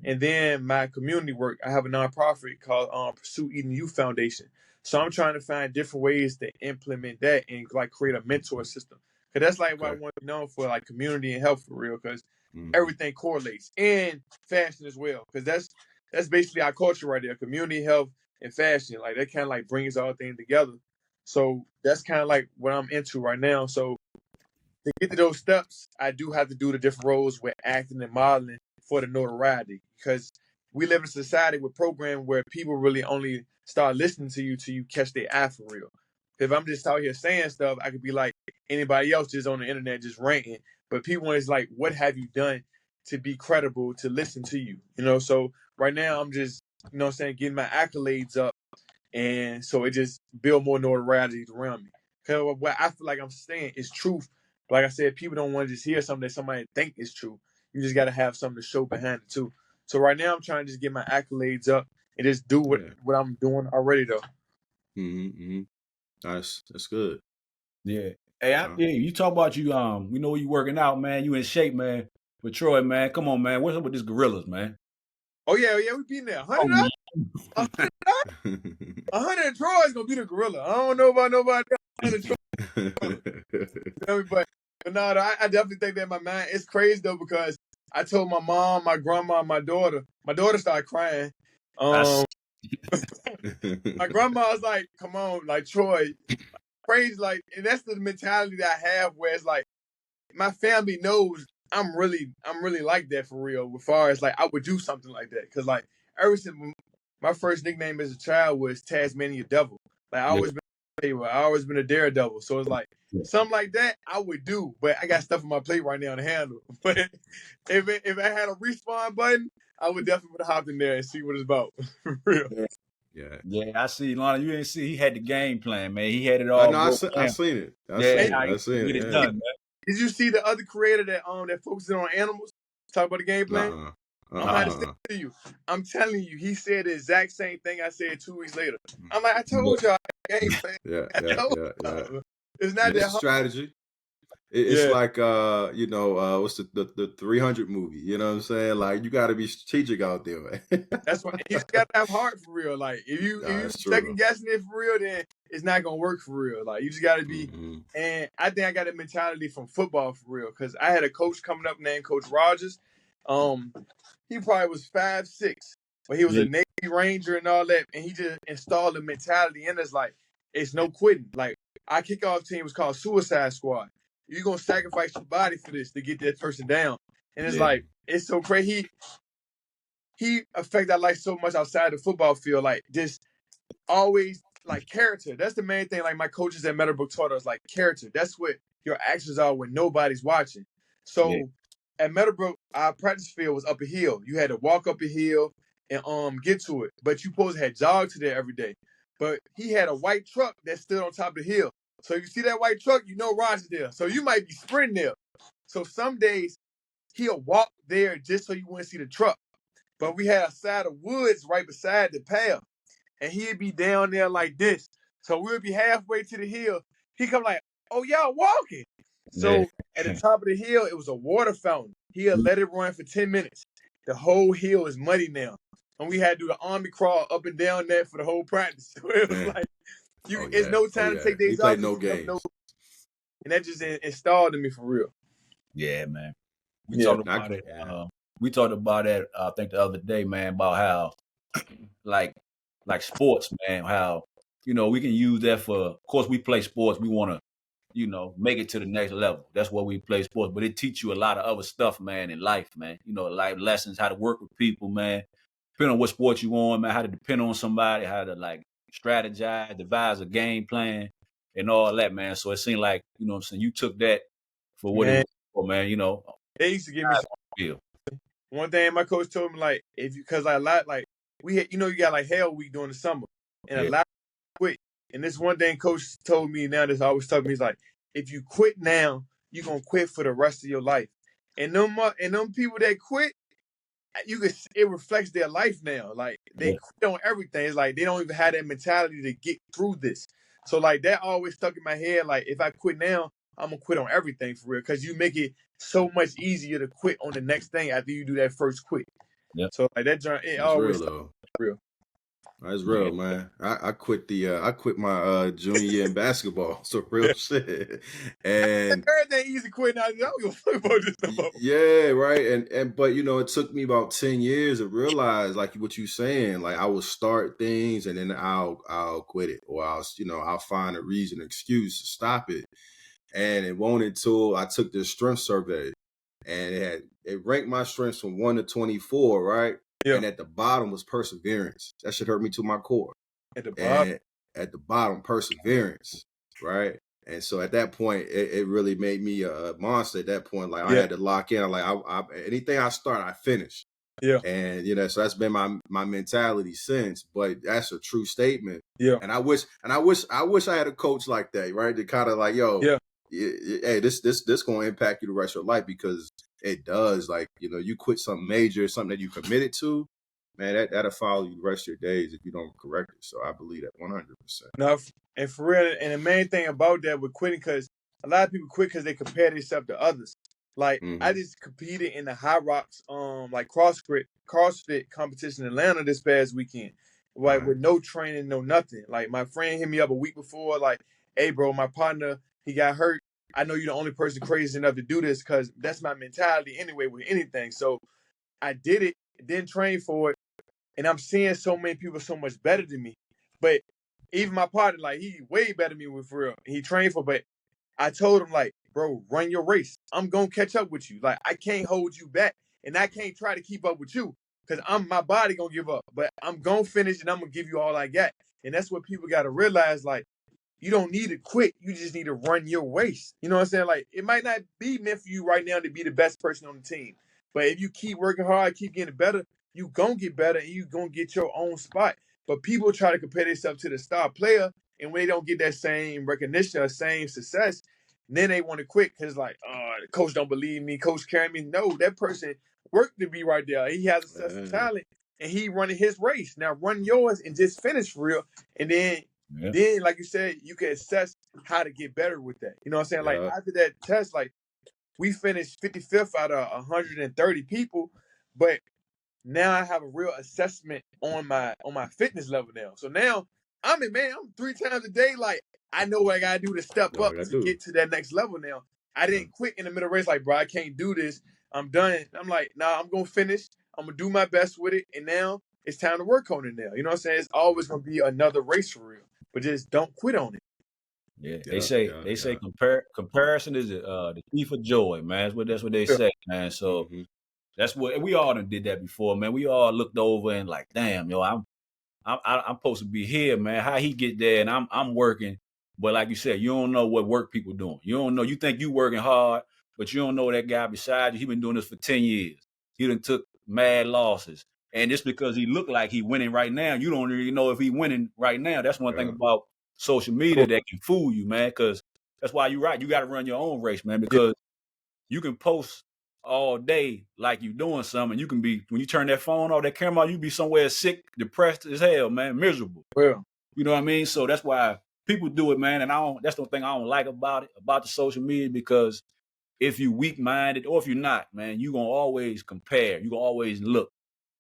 Speaker 4: and then my community work. I have a nonprofit called Pursue Eden Youth Foundation. So I'm trying to find different ways to implement that and like create a mentor system. Cause that's like what I want to be known for, like community and health for real. Cause everything correlates, and fashion as well. Cause that's basically our culture right there: community, health, and fashion. Like that kind of like brings all things together. So that's kind of like what I'm into right now. So to get to those steps, I do have to do the different roles with acting and modeling for the notoriety, because we live in a society with programs where people really only start listening to you till you catch their eye for real. If I'm just out here saying stuff, I could be like anybody else just on the internet just ranting. But people is like, what have you done to be credible to listen to you? You know, so right now I'm just, you know what I'm saying, getting my accolades up. And so it just build more notoriety around me. Because what I feel like I'm saying is truth. Like I said, people don't want to just hear something that somebody think is true. You just got to have something to show behind it too. So right now I'm trying to just get my accolades up and just do what I'm doing already though.
Speaker 3: Mm-hmm. That's good.
Speaker 2: Yeah. Hey, you talk about you. We know you working out, man. You in shape, man. But Troi, man, come on, man. What's up with these gorillas, man?
Speaker 4: Oh yeah, we been there. 100 100 Troy's gonna be the gorilla. I don't know about nobody else. 100 Troy. But no, I definitely think that in my mind. It's crazy though because I told my mom, my grandma, my daughter. My daughter started crying. My grandma was like, "Come on, like Troi, crazy." Like, and that's the mentality that I have, where it's like my family knows I'm really like that for real. As far as like I would do something like that, because like ever since my first nickname as a child was Tasmania Devil. Like I always been a daredevil. So it's like something like that I would do, but I got stuff on my plate right now to handle. But if I had a respawn button, I would definitely have hopped in there and see what it's about. For real.
Speaker 2: Yeah, I see. Lana, you didn't see. He had the game plan, man. He had it
Speaker 3: I
Speaker 2: all.
Speaker 3: know. I seen it. I seen
Speaker 2: Get
Speaker 3: it.
Speaker 2: it done, man.
Speaker 4: Did you see the other creator that focuses on animals? Talk about the game plan. I'm gonna say it to you. I'm telling you, he said the exact same thing I said 2 weeks later. I'm like, I told y'all game plan.
Speaker 3: Yeah.
Speaker 4: It's not that hard.
Speaker 3: Strategy. It's like what's the 300 movie? You know what I'm saying? Like you got to be strategic out there, man.
Speaker 4: That's why you just got to have heart for real. Like if you second guessing it for real, then it's not gonna work for real. Like you just got to be. Mm-hmm. And I think I got a mentality from football for real because I had a coach coming up named Coach Rogers. He probably was 5'6", but he was a Navy Ranger and all that, and he just installed a mentality in us like it's no quitting. Like our kickoff team was called Suicide Squad. You're gonna sacrifice your body for this to get that person down. And it's like it's so crazy. He affected our life so much outside the football field, like just always like character. That's the main thing. Like my coaches at Meadowbrook taught us, like character. That's what your actions are when nobody's watching. So at Meadowbrook, our practice field was up a hill. You had to walk up a hill and get to it. But you supposed to have jog to there every day. But he had a white truck that stood on top of the hill. So if you see that white truck, you know Roger's there. So you might be sprinting there. So some days he'll walk there just so you wouldn't see the truck. But we had a side of woods right beside the path. And he'd be down there like this. So we'd be halfway to the hill. He come like, oh, y'all walking. So at the top of the hill, it was a water fountain. He'll let it run for 10 minutes. The whole hill is muddy now. And we had to do the army crawl up and down that for the whole practice. So it was like, it's no time to take days off.
Speaker 3: Played no games.
Speaker 4: And that just installed in me for real.
Speaker 2: Yeah, man. We talked about it. We talked about that, I think, the other day, man, about how, like sports, man, how, we can use that for, of course, we play sports. We want to, make it to the next level. That's why we play sports. But it teach you a lot of other stuff, man, in life, man. Life lessons, how to work with people, man. Depending on what sport you on, man, how to depend on somebody, how to, like, strategize, devise a game plan, and all that, man. So it seemed like, what I'm saying, you took that for what it was for, man,
Speaker 4: They used to give me one thing my coach told me, like, because a lot, like, we had, you got like Hell Week during the summer, and a lot quit. And this one thing coach told me now that's always told me, he's like, if you quit now, you're gonna quit for the rest of your life. And them people that quit, it reflects their life now. Like they quit on everything. It's like they don't even have that mentality to get through this. So like that always stuck in my head. Like if I quit now, I'm gonna quit on everything for real. Because you make it so much easier to quit on the next thing after you do that first quit.
Speaker 2: Yep.
Speaker 4: So like that journey, it always real.
Speaker 3: That's real, man. I quit my junior year in basketball. So real shit. And
Speaker 4: everything easy quitting. I don't give a fuck about this no more.
Speaker 3: Yeah, right. But it took me about 10 years to realize, like what you saying, like I will start things and then I'll quit it, or I'll find a reason, excuse to stop it. And it won't until I took this strength survey, and it ranked my strengths from 1 to 24, right? Yeah. And at the bottom was perseverance. That should hurt me to my core. At the bottom, perseverance, right? And so at that point, it really made me a monster. At that point, like I had to lock in. Like I anything I start, I finish.
Speaker 4: Yeah.
Speaker 3: And so that's been my mentality since. But that's a true statement.
Speaker 4: Yeah.
Speaker 3: And I wish I had a coach like that, right? To kind of like, yo,
Speaker 4: Yeah.
Speaker 3: hey, this gonna impact you the rest of your life, because it does. Like, you quit something major, something that you committed to, man, that'll follow you the rest of your days if you don't correct it. So I believe that 100%.
Speaker 4: No, and for real, and the main thing about that with quitting, because a lot of people quit because they compare themselves to others. Like I
Speaker 3: Mm-hmm.
Speaker 4: just competed in the High Rocks, like CrossFit competition in Atlanta this past weekend, like
Speaker 3: Right.
Speaker 4: with no training, no nothing. Like my friend hit me up a week before, like, "Hey, bro, my partner he got hurt. I know you're the only person crazy enough to do this, because that's my mentality anyway with anything." So I did it, didn't train for it, and I'm seeing so many people so much better than me. But even my partner, like, he way better than me with real. He trained for, but I told him, like, bro, run your race. I'm gonna catch up with you. Like, I can't hold you back, and I can't try to keep up with you, because my body gonna give up. But I'm gonna finish, and I'm gonna give you all I got. And that's what people gotta realize. Like, you don't need to quit. You just need to run your race. You know what I'm saying? Like, it might not be meant for you right now to be the best person on the team. But if you keep working hard, keep getting better, you gonna get better, and you gonna get your own spot. But people try to compare themselves to the star player, and when they don't get that same recognition or same success, then they want to quit because, like, oh, the coach don't believe me, coach carrying me. No, that person worked to be right there. He has a sense of talent, and he running his race. Now run yours and just finish for real. And then, like you said, you can assess how to get better with that. You know what I'm saying? Like
Speaker 3: Yeah.
Speaker 4: after that test, like we finished 55th out of 130 people, but now I have a real assessment on my fitness level now. So now I'm 3 times a day. Like I know what I gotta do to step
Speaker 3: No,
Speaker 4: up
Speaker 3: I
Speaker 4: to
Speaker 3: do.
Speaker 4: get to that next level now. I
Speaker 3: Yeah.
Speaker 4: didn't quit in the middle race like, bro, I can't do this. I'm done. I'm like, nah, I'm gonna finish. I'm gonna do my best with it. And now it's time to work on it now. You know what I'm saying? It's always gonna be another race for real. But just don't quit on it.
Speaker 2: Yeah, they
Speaker 3: Yeah.
Speaker 2: say
Speaker 3: Yeah.
Speaker 2: they say
Speaker 3: Yeah.
Speaker 2: comparison is the thief of joy, man. That's what they
Speaker 4: Yeah.
Speaker 2: say, man. So
Speaker 3: Mm-hmm.
Speaker 2: that's what we all done did that before, man. We all looked over and like, damn, yo, I'm supposed to be here, man. How he get there and I'm working, but like you said, you don't know what work people doing. You don't know. You think you working hard, but you don't know that guy beside you. He been doing this for 10 years. He done took mad losses, and just because he look like he winning right now, you don't really know if he winning right now. That's one thing
Speaker 3: Yeah.
Speaker 2: about social media that can fool you, man. Because that's why you're right. You got to run your own race, man.
Speaker 4: Yeah.
Speaker 2: Because you can post all day like you doing something. You can be, when you turn that phone off, that camera off, you be somewhere sick, depressed as hell, man, miserable.
Speaker 4: Well,
Speaker 2: You know what I mean? So that's why people do it, man. And that's the thing I don't like about it, about the social media, because if you weak minded or if you're not, man, you're gonna always compare. You're gonna always look,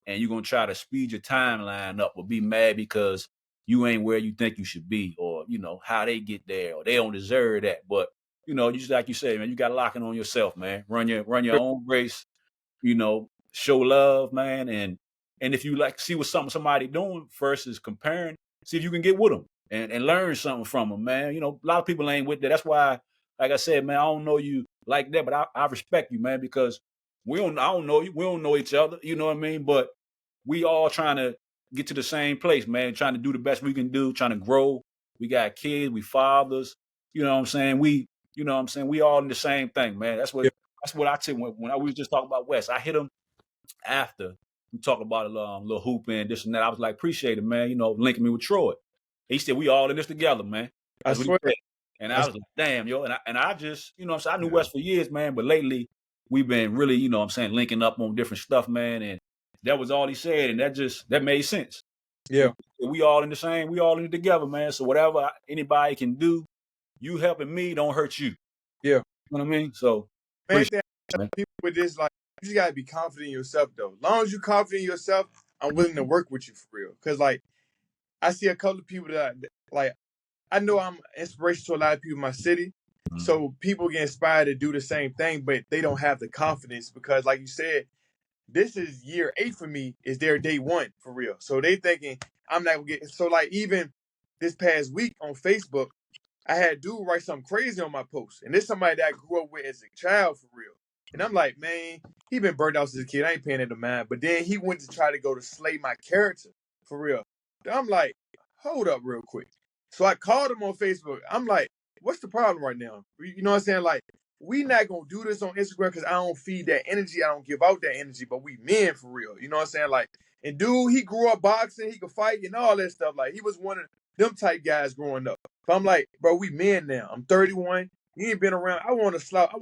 Speaker 2: and you're gonna try to speed your timeline up or be mad because you ain't where you think you should be, or how they get there, or they don't deserve that. But just like you say, man, you gotta lock it on yourself, man. Run your own race, show love, man. And if you like see what somebody doing versus comparing, see if you can get with them and learn something from them, man. A lot of people ain't with that. That's why, like I said, man, I don't know you like that, but I respect you, man, because I don't know you. We don't know each other. You know what I mean? But we all trying to get to the same place, man. Trying to do the best we can do. Trying to grow. We got kids. We fathers. You know what I'm saying? We all in the same thing, man. That's what
Speaker 4: yeah.
Speaker 2: that's what I said when I was just talking about West. I hit him after we talked about a little hoop and this and that. I was like, appreciate it, man. Linking me with Troy. He said, we all in this together, man.
Speaker 4: I
Speaker 2: That's what he
Speaker 4: swear.
Speaker 2: said. And
Speaker 4: I,
Speaker 2: I was like, damn, yo. And I just, I knew
Speaker 3: Yeah.
Speaker 2: West for years, man. But lately, we've been really, linking up on different stuff, man. And that was all he said. And that made sense.
Speaker 4: yeah.
Speaker 2: We all in it together, man. So whatever anybody can do, you helping me don't hurt you.
Speaker 4: Yeah.
Speaker 2: You know what I mean? So
Speaker 4: Main
Speaker 2: appreciate
Speaker 4: thing
Speaker 2: it, man.
Speaker 4: people with this, like, you just gotta be confident in yourself though. As long as you confident in yourself, I'm willing to work with you for real. Cause like I see a couple of people that like I know I'm inspiration to a lot of people in my city. So people get inspired to do the same thing, but they don't have the confidence because, like you said, this is year 8 for me. Is their day 1 for real? So they thinking I'm not gonna get. So like even this past week on Facebook, I had dude write something crazy on my post, and this somebody that I grew up with as a child for real. And I'm like, man, he been burnt out since a kid. I ain't paying it to mind. But then he went to try to go to slay my character for real. I'm like, hold up real quick. So I called him on Facebook. I'm like, what's the problem right now? You know what I'm saying? Like, we not gonna do this on Instagram because I don't feed that energy. I don't give out that energy, but we men for real. You know what I'm saying? Like, and dude, he grew up boxing, he could fight and all that stuff. Like, he was one of them type guys growing up. So I'm like, bro, we men now. I'm 31. You ain't been around. I want to slouch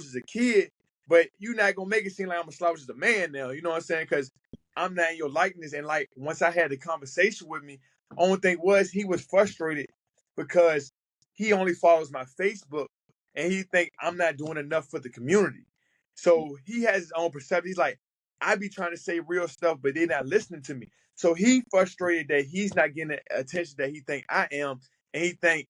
Speaker 4: as a kid, but you not gonna make it seem like I'm a slouch as a man now. You know what I'm saying? Because I'm not in your likeness. And like, once I had the conversation with me, only thing was he was frustrated because he only follows my Facebook and he think I'm not doing enough for the community. So he has his own perception. He's like, I be trying to say real stuff, but they're not listening to me. So he frustrated that he's not getting the attention that he think I am, and he think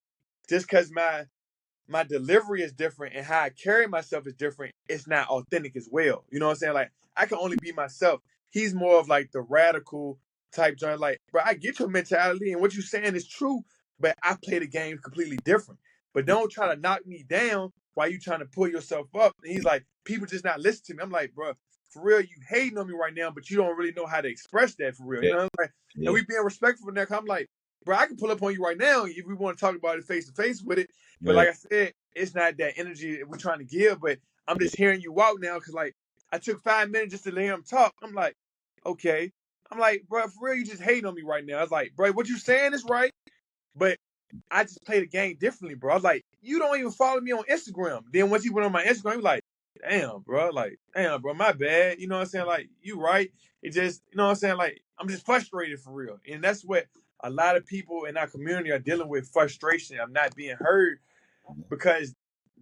Speaker 4: just because my delivery is different and how I carry myself is different, it's not authentic as well. You know what I'm saying? Like, I can only be myself. He's more of like the radical type joint. Like, bro, I get your mentality and what you're saying is true, but I play the game completely different. But don't try to knock me down while you trying to pull yourself up. And he's like, people just not listening to me. I'm like, bro, for real, you hating on me right now, but you don't really know how to express that for real. You know what I'm saying? And we being respectful in that. I'm like, bro, I can pull up on you right now if we want to talk about it face to face with it. But like I said, it's not that energy we're trying to give, but I'm just hearing you out now because, like, I took 5 minutes just to let him talk. I'm like, okay. I'm like, bro, for real, you just hating on me right now. I was like, bro, what you saying is right, but I just play the game differently, bro. I was like, you don't even follow me on Instagram. Then once he went on my Instagram, he was like, damn, bro, my bad. You know what I'm saying? Like, you right. It just, you know what I'm saying? Like, I'm just frustrated for real. And that's what a lot of people in our community are dealing with, frustration of not being heard because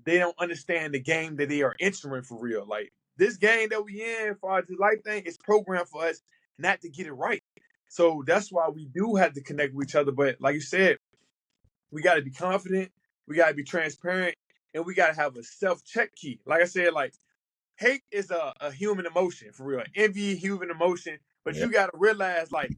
Speaker 4: they don't understand the game that they are entering for real. Like, this game that we in, as far as the life thing, is programmed for us not to get it right. So that's why we do have to connect with each other. But like you said, we got to be confident, we got to be transparent, and we got to have a self-check key. Like I said, like, hate is a human emotion for real. Envy, human emotion. But you got to realize, like,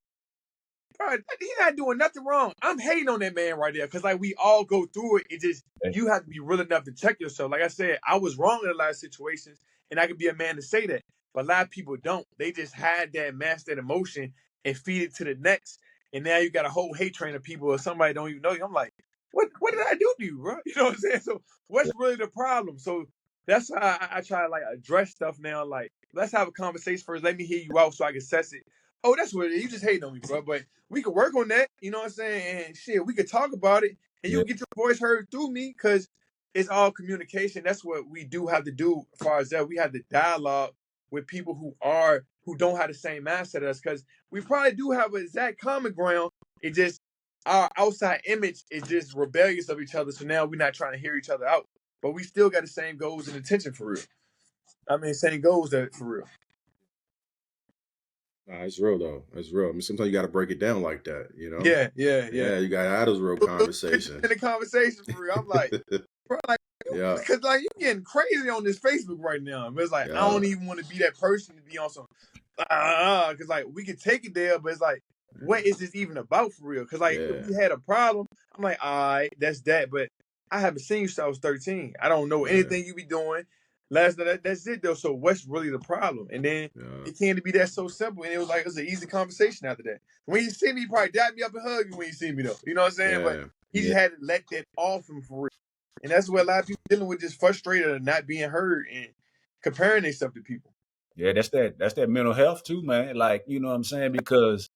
Speaker 4: bro, he's not doing nothing wrong. I'm hating on that man right there because, like, we all go through it. It just, you have to be real enough to check yourself. Like I said, I was wrong in a lot of situations, and I could be a man to say that. But a lot of people don't. They just hide that, mask that emotion, and feed it to the next. And now you got a whole hate train of people or somebody don't even know you. I'm like, what did I do to you, bro? You know what I'm saying? So what's really the problem? So that's how I try to, like, address stuff now. Like, let's have a conversation first. Let me hear you out so I can assess it. Oh, that's what it is. You just hating on me, bro. But we could work on that. You know what I'm saying? And shit, we could talk about it, and you get your voice heard through me because it's all communication. That's what we do have to do as far as that. We have to dialogue with people who don't have the same mindset as us because we probably do have an exact common ground. It just, our outside image is just rebellious of each other. So now we're not trying to hear each other out. But we still got the same goals and intention for real. I mean, same goals for real.
Speaker 3: Nah, it's real though. It's real. I mean, sometimes you got to break it down like that, you know?
Speaker 4: Yeah.
Speaker 3: You got to have those real conversations.
Speaker 4: In the conversation for real, I'm like, bro, like,
Speaker 3: Yeah.
Speaker 4: because, like, you getting crazy on this Facebook right now. But it's like, I don't even want to be that person to be on some, because, like, we could take it there, but it's like, what is this even about for real? Because, like, if we had a problem, I'm like, all right, that's that. But I haven't seen you since I was 13. I don't know anything you be doing. That's it though. So what's really the problem? And then it can't be that so simple. And it was like, it was an easy conversation after that. When you see me, you probably dap me up and hug me when you see me though. You know what I'm saying? But he just had to let that off him for real. And that's what a lot of people dealing with, just frustrated and not being heard and comparing themselves to people.
Speaker 2: Yeah, that's that mental health too, man. Like, you know what I'm saying? Because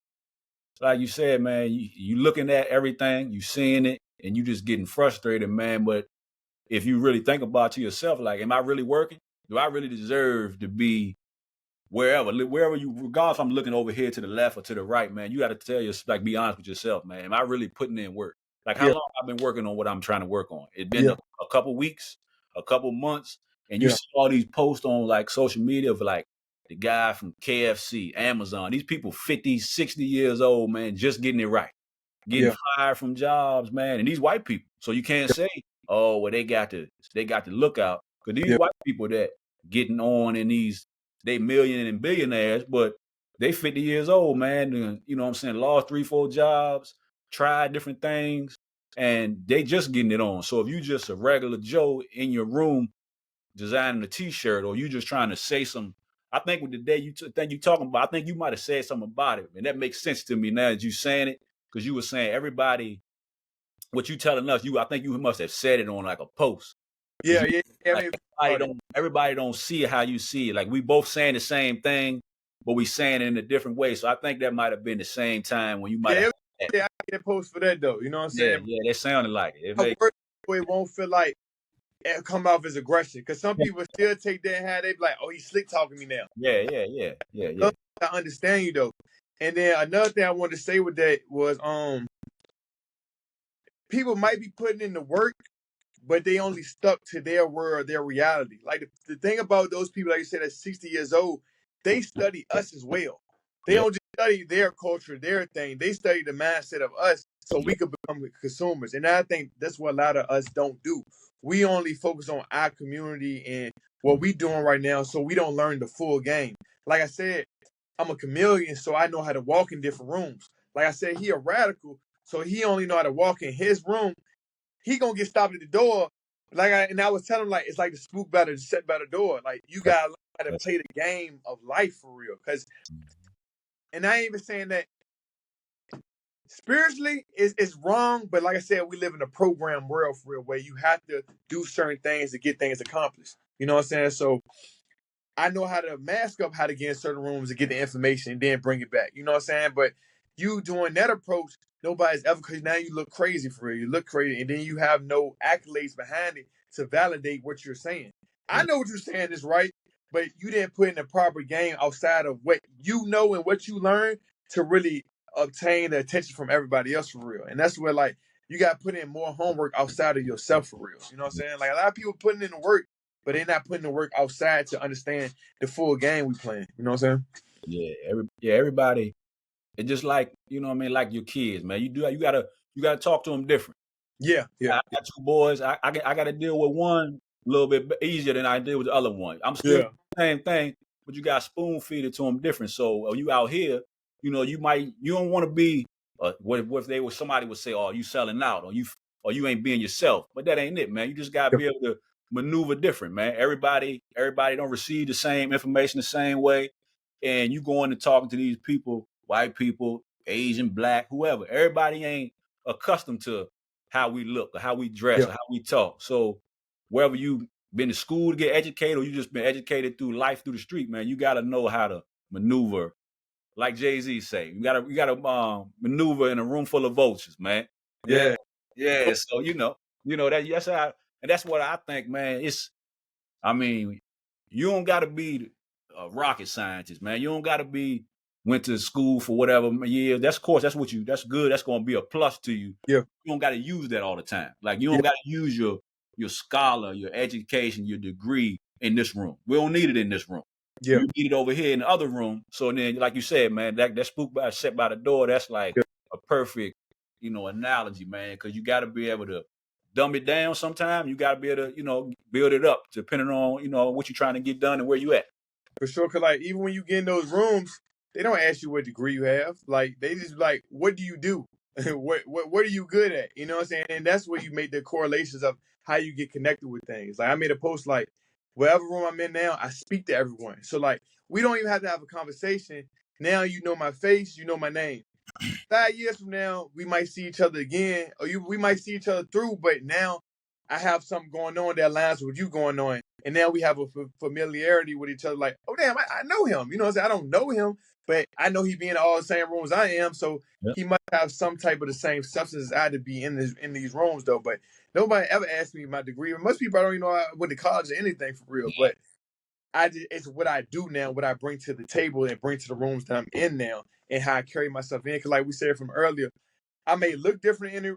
Speaker 2: like you said, man, you looking at everything, you seeing it, and you just getting frustrated, man. But if you really think about it to yourself, like, am I really working? Do I really deserve to be wherever you, regardless if I'm looking over here to the left or to the right, man, you got to tell yourself, like, be honest with yourself, man. Am I really putting in work? Like, how long I've been working on what I'm trying to work on? It's been a couple weeks, a couple months, and you see all these posts on, like, social media of, like, the guy from KFC, Amazon, these people 50, 60 years old, man, just getting it right. Getting fired from jobs, man. And these white people. So you can't say, oh, well, they got to look out. Because these white people that getting on in these, they million and billionaires, but they 50 years old, man. And, you know what I'm saying? Lost 3-4 jobs, tried different things, and they just getting it on. So if you just a regular Joe in your room designing a t-shirt, or you just trying to say some, I think with the day you talking about, I think you might have said something about it. And that makes sense to me now that you saying it. Because you were saying everybody, what you telling us, I think you must have said it on like a post.
Speaker 4: Yeah, yeah. I
Speaker 2: Like
Speaker 4: mean,
Speaker 2: everybody don't see it how you see it. Like we both saying the same thing, but we saying it in a different way. So I think that might have been the same time when you might have
Speaker 4: yeah,
Speaker 2: had that.
Speaker 4: yeah, I get a post for that though. You know what I'm
Speaker 2: Yeah,
Speaker 4: saying?
Speaker 2: yeah, they sounded like it. It
Speaker 4: I
Speaker 2: made
Speaker 4: work so it won't feel like it come off as aggression. Because some people still take that how they be like, oh, he's slick talking me now.
Speaker 2: yeah.
Speaker 4: I understand you though. And then another thing I wanted to say with that was people might be putting in the work, but they only stuck to their world, their reality. Like the thing about those people, like you said, at 60 years old, they study us as well. They
Speaker 2: Yeah.
Speaker 4: don't just study their culture, their thing. They study the mindset of us so we could become consumers. And I think that's what a lot of us don't do. We only focus on our community and what we doing right now, so we don't learn the full game. Like I said, I'm a chameleon, so I know how to walk in different rooms. Like I said, he a radical, so he only know how to walk in his room. He gonna get stopped at the door. And I was telling him, like, it's like the spook by the set by the door. Like you gotta learn how to play the game of life for real. And I ain't even saying that spiritually it's wrong, but like I said, we live in a program world for real where you have to do certain things to get things accomplished. You know what I'm saying? So I know how to mask up how to get in certain rooms and get the information and then bring it back. You know what I'm saying? But you doing that approach, nobody's ever, because now you look crazy for real. You look crazy, and then you have no accolades behind it to validate what you're saying. I know what you're saying is right, but you didn't put in the proper game outside of what you know and what you learned to really obtain the attention from everybody else for real. And that's where like you got to put in more homework outside of yourself for real. You know what I'm saying? Like a lot of people putting in the work, but they're not putting the work outside to understand the full game we playing. You know what I'm saying?
Speaker 2: Everybody. It's just like, you know what I mean, like your kids, man. You gotta talk to them different.
Speaker 4: Yeah, yeah,
Speaker 2: I got two boys. I got to deal with one a little bit easier than I deal with the other one. I'm still
Speaker 4: yeah,
Speaker 2: the same thing, but you got spoon feed it to them different. So you out here, you know, you don't want to be what if they were somebody would say, oh, you selling out, or you ain't being yourself. But that ain't it, man. You just gotta be able to maneuver different, man. Everybody don't receive the same information the same way, and you going and talking to these people, white people, Asian, black, whoever. Everybody ain't accustomed to how we look or how we dress
Speaker 4: yeah,
Speaker 2: or how we talk. So wherever you been to school to get educated or you just been educated through life through the street, man, you got to know how to maneuver. Like Jay-Z say, you gotta maneuver in a room full of vultures, man.
Speaker 4: yeah,
Speaker 2: Yeah. So that's how, and that's what I think, man. I mean, you don't got to be a rocket scientist, man. You don't got to be went to school for whatever years. That's that's good. That's going to be a plus to you.
Speaker 4: yeah,
Speaker 2: You don't got to use that all the time. Like you
Speaker 4: yeah,
Speaker 2: don't got to use your scholar, your education, your degree in this room. We don't need it in this room.
Speaker 4: yeah,
Speaker 2: You need it over here in the other room. So then, like you said, man, that spook by set by the door. That's like
Speaker 4: yeah,
Speaker 2: a perfect, analogy, man. Because you got to be able to dumb it down. Sometimes you got to be able to, build it up, depending on what you're trying to get done and where you at.
Speaker 4: for sure. Cause like even when you get in those rooms, they don't ask you what degree you have. Like they just like, what do you do? What are you good at? You know what I'm saying? And that's where you make the correlations of how you get connected with things. Like I made a post like, wherever room I'm in now, I speak to everyone. So like we don't even have to have a conversation. Now you know my face, you know my name. 5 years from now, we might see each other again, or we might see each other through. But now, I have something going on that aligns with you going on, and now we have a familiarity with each other. Like, oh damn, I know him. You know what I'm saying? I don't know him, but I know he be in all the same rooms I am, so
Speaker 2: Yep.
Speaker 4: he must have some type of the same substance as I to be in these rooms though. But nobody ever asked me my degree. Most people I don't even know I went to college or anything for real, but. It's what I do now, what I bring to the table and bring to the rooms that I'm in now, and how I carry myself in. Because, like we said from earlier, I may look different in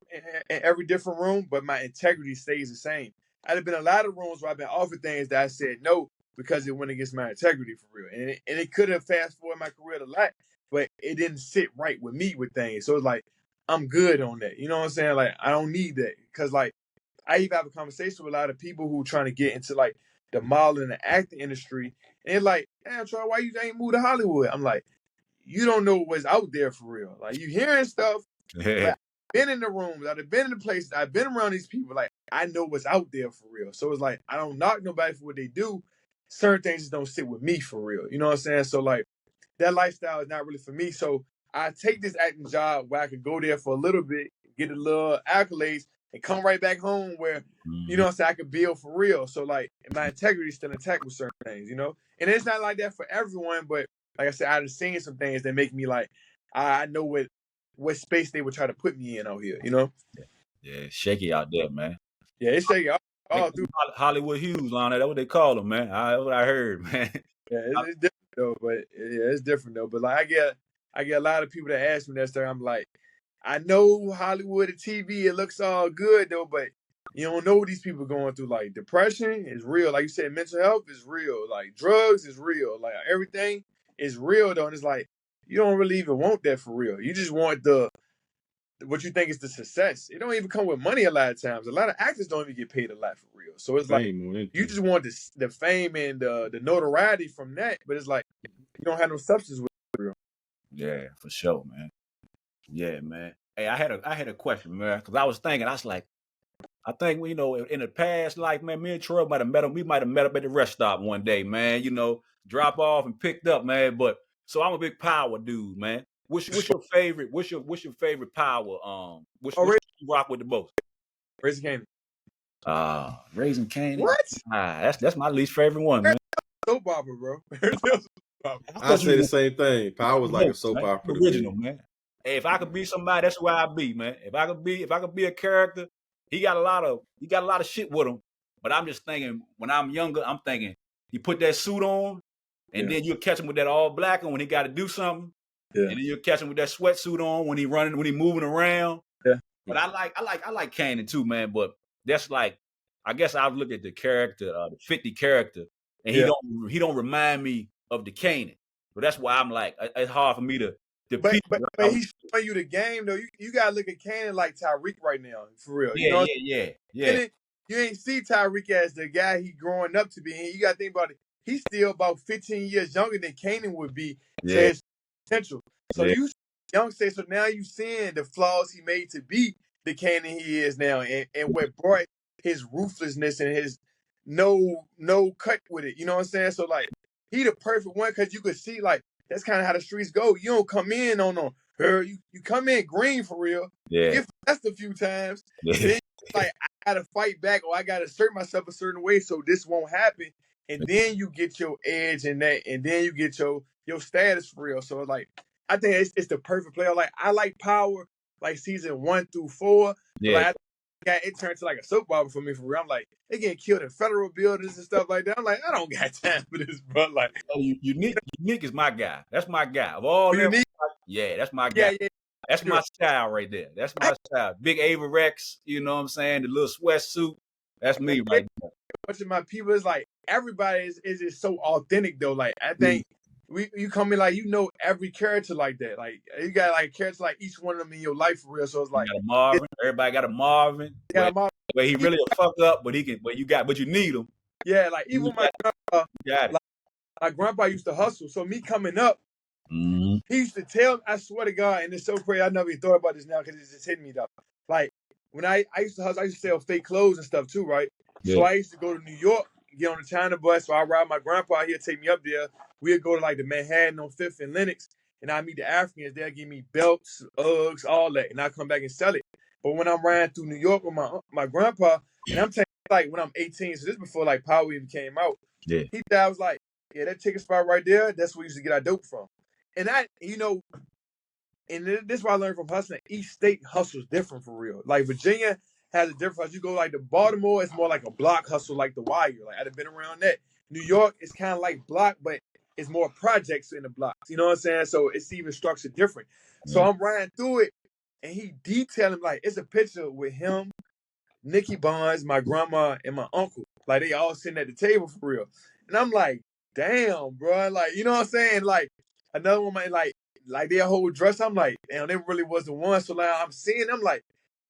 Speaker 4: every different room, but my integrity stays the same. I've been a lot of rooms where I've been offered things that I said no because it went against my integrity for real, and it could have fast forwarded my career a lot, but it didn't sit right with me with things. So it's like I'm good on that. You know what I'm saying? Like I don't need that because like I even have a conversation with a lot of people who are trying to get into like the modeling and acting industry, and they're like, "Damn, Troy, why you ain't moved to Hollywood?" I'm like, "You don't know what's out there for real. Like you hearing stuff, but I've been in the rooms, I've been in the places, I've been around these people. Like I know what's out there for real. So it's like I don't knock nobody for what they do. Certain things just don't sit with me for real. You know what I'm saying? So like that lifestyle is not really for me. So I take this acting job where I could go there for a little bit, get a little accolades, and come right back home where, you know what I'm saying, I could build for real. So like my integrity is still intact with certain things, you know? And it's not like that for everyone, but like I said, I've seen some things that make me like, I know what space they would try to put me in out here, you know?
Speaker 2: Yeah, shaky out there, man.
Speaker 4: Yeah, it's shaky all through.
Speaker 2: Hollywood Hughes on there. That's what they call him, man. That's what I heard, man.
Speaker 4: Yeah, it's different though, but yeah, it's different though. But like I get a lot of people that ask me that stuff. I'm like, I know Hollywood and TV, it looks all good though, but you don't know what these people going through. Like depression is real. Like you said, mental health is real. Like drugs is real. Like everything is real though. And it's like you don't really even want that for real. You just want what you think is the success. It don't even come with money a lot of times. A lot of actors don't even get paid a lot for real. So it's like you just want the fame and the notoriety from that, but it's like you don't have no substance with it for real.
Speaker 2: Yeah, for sure, man. Yeah, man. Hey, I had a question, man, because I was thinking, I was like, I think you know, in the past life, man, me and Troi might have met him. We might have met up at the rest stop one day, man. You know, drop off and picked up, man. But so I'm a big power dude, man. What's your favorite? What's your favorite power? Which you rock with the most?
Speaker 4: Raising Canaan.
Speaker 2: Raising Canaan.
Speaker 4: What?
Speaker 2: That's my least favorite one, man.
Speaker 4: Soap opera, bro.
Speaker 3: I say the same thing. Power's like a soap opera.
Speaker 2: Original, man. Hey, if I could be somebody, that's where I'd be, man. If I could be a character, he got a lot of shit with him. But I'm just thinking, when I'm younger, I'm thinking he put that suit on, and then you'll catch him with that all black on when he got to do something. Yeah. And then you'll catch him with that sweatsuit on when he moving around.
Speaker 4: Yeah.
Speaker 2: But I like Canaan too, man. But that's like, I guess I look at the character, the 50 character, and he don't remind me of the Canaan. So that's why I'm like, it's hard for me to.
Speaker 4: But he's showing you the game though. You gotta look at Canaan like Tyreek right now, for real.
Speaker 2: Yeah.
Speaker 4: You ain't see Tyreek as the guy he growing up to be. And you gotta think about it. He's still about 15 years younger than Canaan would be to his potential. So you young say, so now you seeing the flaws he made to be the Canaan he is now, and what brought his ruthlessness and his no cut with it. You know what I'm saying? So like he the perfect one because you could see like that's kind of how the streets go. You don't come in on her. You come in green for real.
Speaker 2: Yeah.
Speaker 4: Get finessed a few times. Yeah. Then like I gotta fight back or I gotta assert myself a certain way so this won't happen. And then you get your edge in that, and then you get your status for real. So like I think it's the perfect player. Like I like Power, like season 1 through 4.
Speaker 2: Yeah.
Speaker 4: Like, it turned to like a soap opera for me for real. I'm like, they getting killed in federal buildings and stuff like that. I'm like, I don't got time for this, bro. Like,
Speaker 2: Unique is my guy. That's my guy. Of all them, yeah, that's my guy. Yeah. That's my style right there. That's my style. Big Ava Rex, you know what I'm saying? The little sweatsuit. That's me right there.
Speaker 4: Watching my people is like everybody is just so authentic though. Like I think you come in like you know every character like that. Like you got like a character like each one of them in your life for real. So it's like
Speaker 2: you got a Marvin. Everybody got a Marvin. Where he really a fuck up, but you need him.
Speaker 4: Yeah, like even my grandpa, my grandpa used to hustle. So me coming up, he used to tell. I swear to God, and it's so crazy. I never even thought about this now because it's just hitting me though. Like when I used to hustle, I used to sell fake clothes and stuff too, right? Yeah. So I used to go to New York, get on the China bus. So I ride my grandpa. He'll take me up there. We'd go to like the Manhattan on 5th and Lenox, and I meet the Africans. They'll give me belts, Uggs, all that, and I come back and sell it. But when I'm riding through New York with my grandpa, and I'm taking like when I'm 18, so this before like Power even came out.
Speaker 2: Yeah.
Speaker 4: I was like, yeah, that ticket spot right there, that's where we used to get our dope from. And and this is what I learned from hustling. Each state hustles different for real. Like Virginia has a difference. You go like to Baltimore, it's more like a block hustle, like the Wire. Like I'd have been around that. New York is kind of like block, but it's more projects in the blocks. You know what I'm saying? So it's even structured different. So I'm riding through it, and he detailing like it's a picture with him, Nikki Bonds, my grandma, and my uncle. Like they all sitting at the table for real. And I'm like, damn, bro. Like, you know what I'm saying? Like another one might like their whole dress. I'm like, damn, they really was the one. So like I'm seeing them like,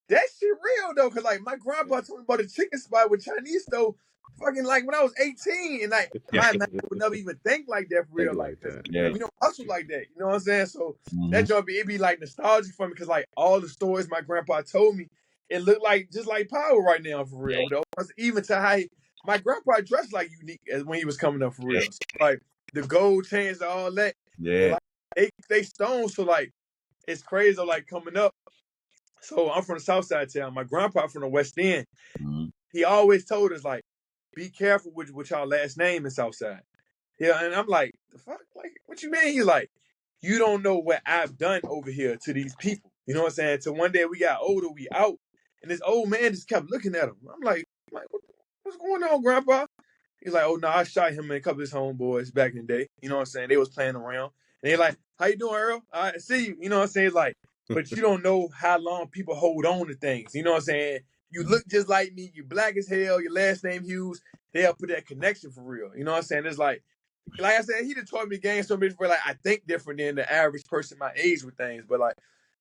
Speaker 4: that shit real though. Cause like my grandpa told me about a chicken spot with Chinese though. Fucking like when I was 18 and like my man would never even think like that for real. Like that. Yeah. We don't hustle like that. You know what I'm saying? So that joint it'd be like nostalgic for me because like all the stories my grandpa told me, it looked like just like Power right now for real. Though. Even to how my grandpa dressed like Unique as when he was coming up for real. So, like the gold chains and all that.
Speaker 2: Yeah.
Speaker 4: Like, they stone, so like it's crazy like coming up, So I'm from the South Side town. My grandpa from the West End.
Speaker 2: Mm-hmm.
Speaker 4: He always told us, like, be careful with y'all last name in Southside. Yeah, and I'm like, the fuck? Like, what you mean? He's like, you don't know what I've done over here to these people. You know what I'm saying? So one day we got older, we out, and this old man just kept looking at him. I'm like what's going on, Grandpa? He's like, oh no, I shot him and a couple of his homeboys back in the day. You know what I'm saying? They was playing around. And they like, how you doing, Earl? I see you. You know what I'm saying? It's like, but you don't know how long people hold on to things. You know what I'm saying? You look just like me, you black as hell, your last name Hughes, they'll put that connection for real. You know what I'm saying? It's like I said, he done taught me the game so much where like I think different than the average person my age with things. But like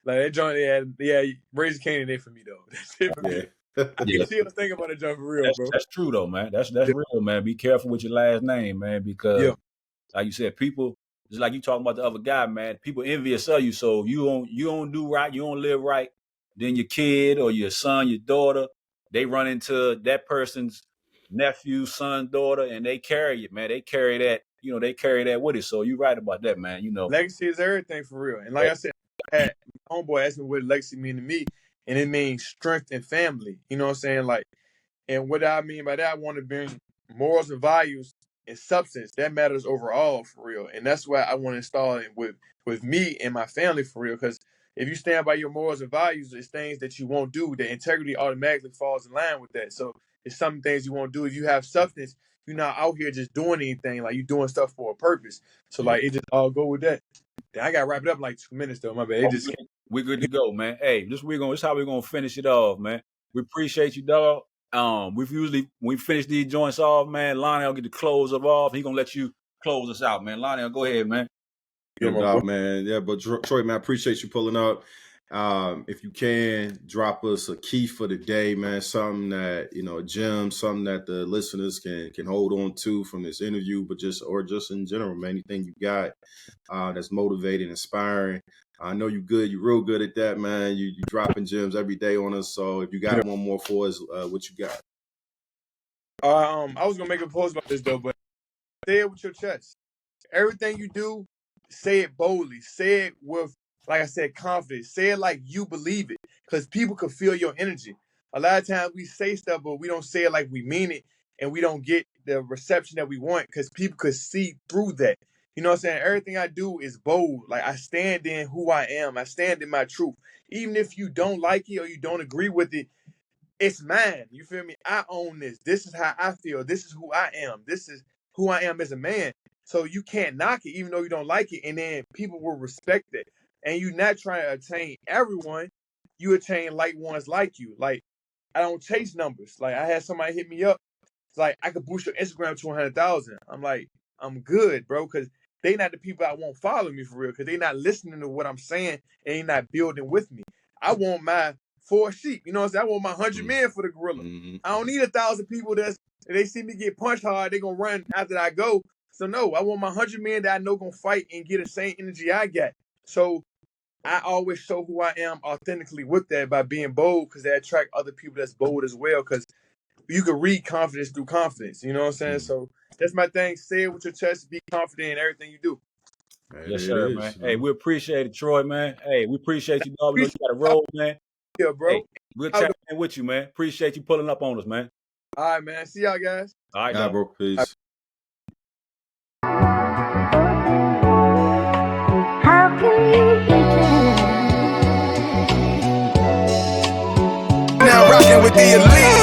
Speaker 4: that joint, yeah, raise Cane in there for me though. That's it for me. I can see us thinking about that joint for real, bro.
Speaker 2: That's true though, man. That's real, man. Be careful with your last name, man, because like you said, people just like you talking about the other guy, man. People envious of you, so you don't do right, you don't live right. Then your kid or your son, your daughter, they run into that person's nephew, son, daughter, and they carry it, man. They carry that, they carry that with it. So you right about that, man.
Speaker 4: Legacy is everything for real. And like I said, my homeboy asked me what legacy mean to me, and it means strength and family. You know what I'm saying? Like, and what I mean by that, I want to bring morals and values and substance that matters overall for real. And that's why I want to install it with me and my family for real. Because if you stand by your morals and values, it's things that you won't do. The integrity automatically falls in line with that. So it's some things you won't do. If you have substance, you're not out here just doing anything. Like, you're doing stuff for a purpose. So like, it just all go with that. I got to wrap it up in like 2 minutes though. My bad.
Speaker 2: We're good to go, man. Hey, this is how we're gonna finish it off, man. We appreciate you, dog. When we finish these joints off, man, Lonnie will get the close of off. He gonna let you close us out, man. Lonnie, go ahead, man.
Speaker 3: No doubt, man. Yeah, but Troi, man, I appreciate you pulling up. If you can, drop us a key for the day, man. Something that, a gem, something that the listeners can hold on to from this interview, but just in general, man. Anything you got that's motivating, inspiring. I know you're real good at that, man. You dropping gems every day on us. So if you got one more for us, what you got?
Speaker 4: I was gonna make a post about this though, but say it with your chest. Everything you do, say it boldly. Say it with, like I said, confidence. Say it like you believe it, because people can feel your energy. A lot of times we say stuff, but we don't say it like we mean it, and we don't get the reception that we want because people could see through that. You know what I'm saying? Everything I do is bold. Like, I stand in who I am. I stand in my truth. Even if you don't like it or you don't agree with it, it's mine. You feel me? I own this. This is how I feel. This is who I am. This is who I am as a man. So you can't knock it, even though you don't like it. And then people will respect it. And you're not trying to attain everyone. You attain like ones like you. Like, I don't chase numbers. Like, I had somebody hit me up. It's like, I could boost your Instagram to 100,000. I'm like, I'm good, bro, because they not the people that won't follow me for real, because they not listening to what I'm saying and they not building with me. I want my 4 sheep. You know what I'm saying? I want my 100 men for the gorilla.
Speaker 3: Mm-hmm.
Speaker 4: I don't need 1,000 people if they see me get punched hard, they going to run after I go. So no, I want my 100 men that I know going to fight and get the same energy I got. So I always show who I am authentically with that by being bold, because they attract other people that's bold as well, because you can read confidence through confidence. You know what I'm saying? So that's my thing. Say it with your chest. Be confident in everything you do.
Speaker 2: Yes, sir, man. Hey, we appreciate it, Troi, man. Hey, we appreciate you, dog. We know you got a roll, man.
Speaker 4: Yeah, bro.
Speaker 2: Hey, we'll chat in with you, man. Appreciate you pulling up on us, man.
Speaker 4: All right, man. See y'all guys.
Speaker 2: All right,
Speaker 3: bro. Peace.
Speaker 5: How can you
Speaker 1: Now rocking with the elite.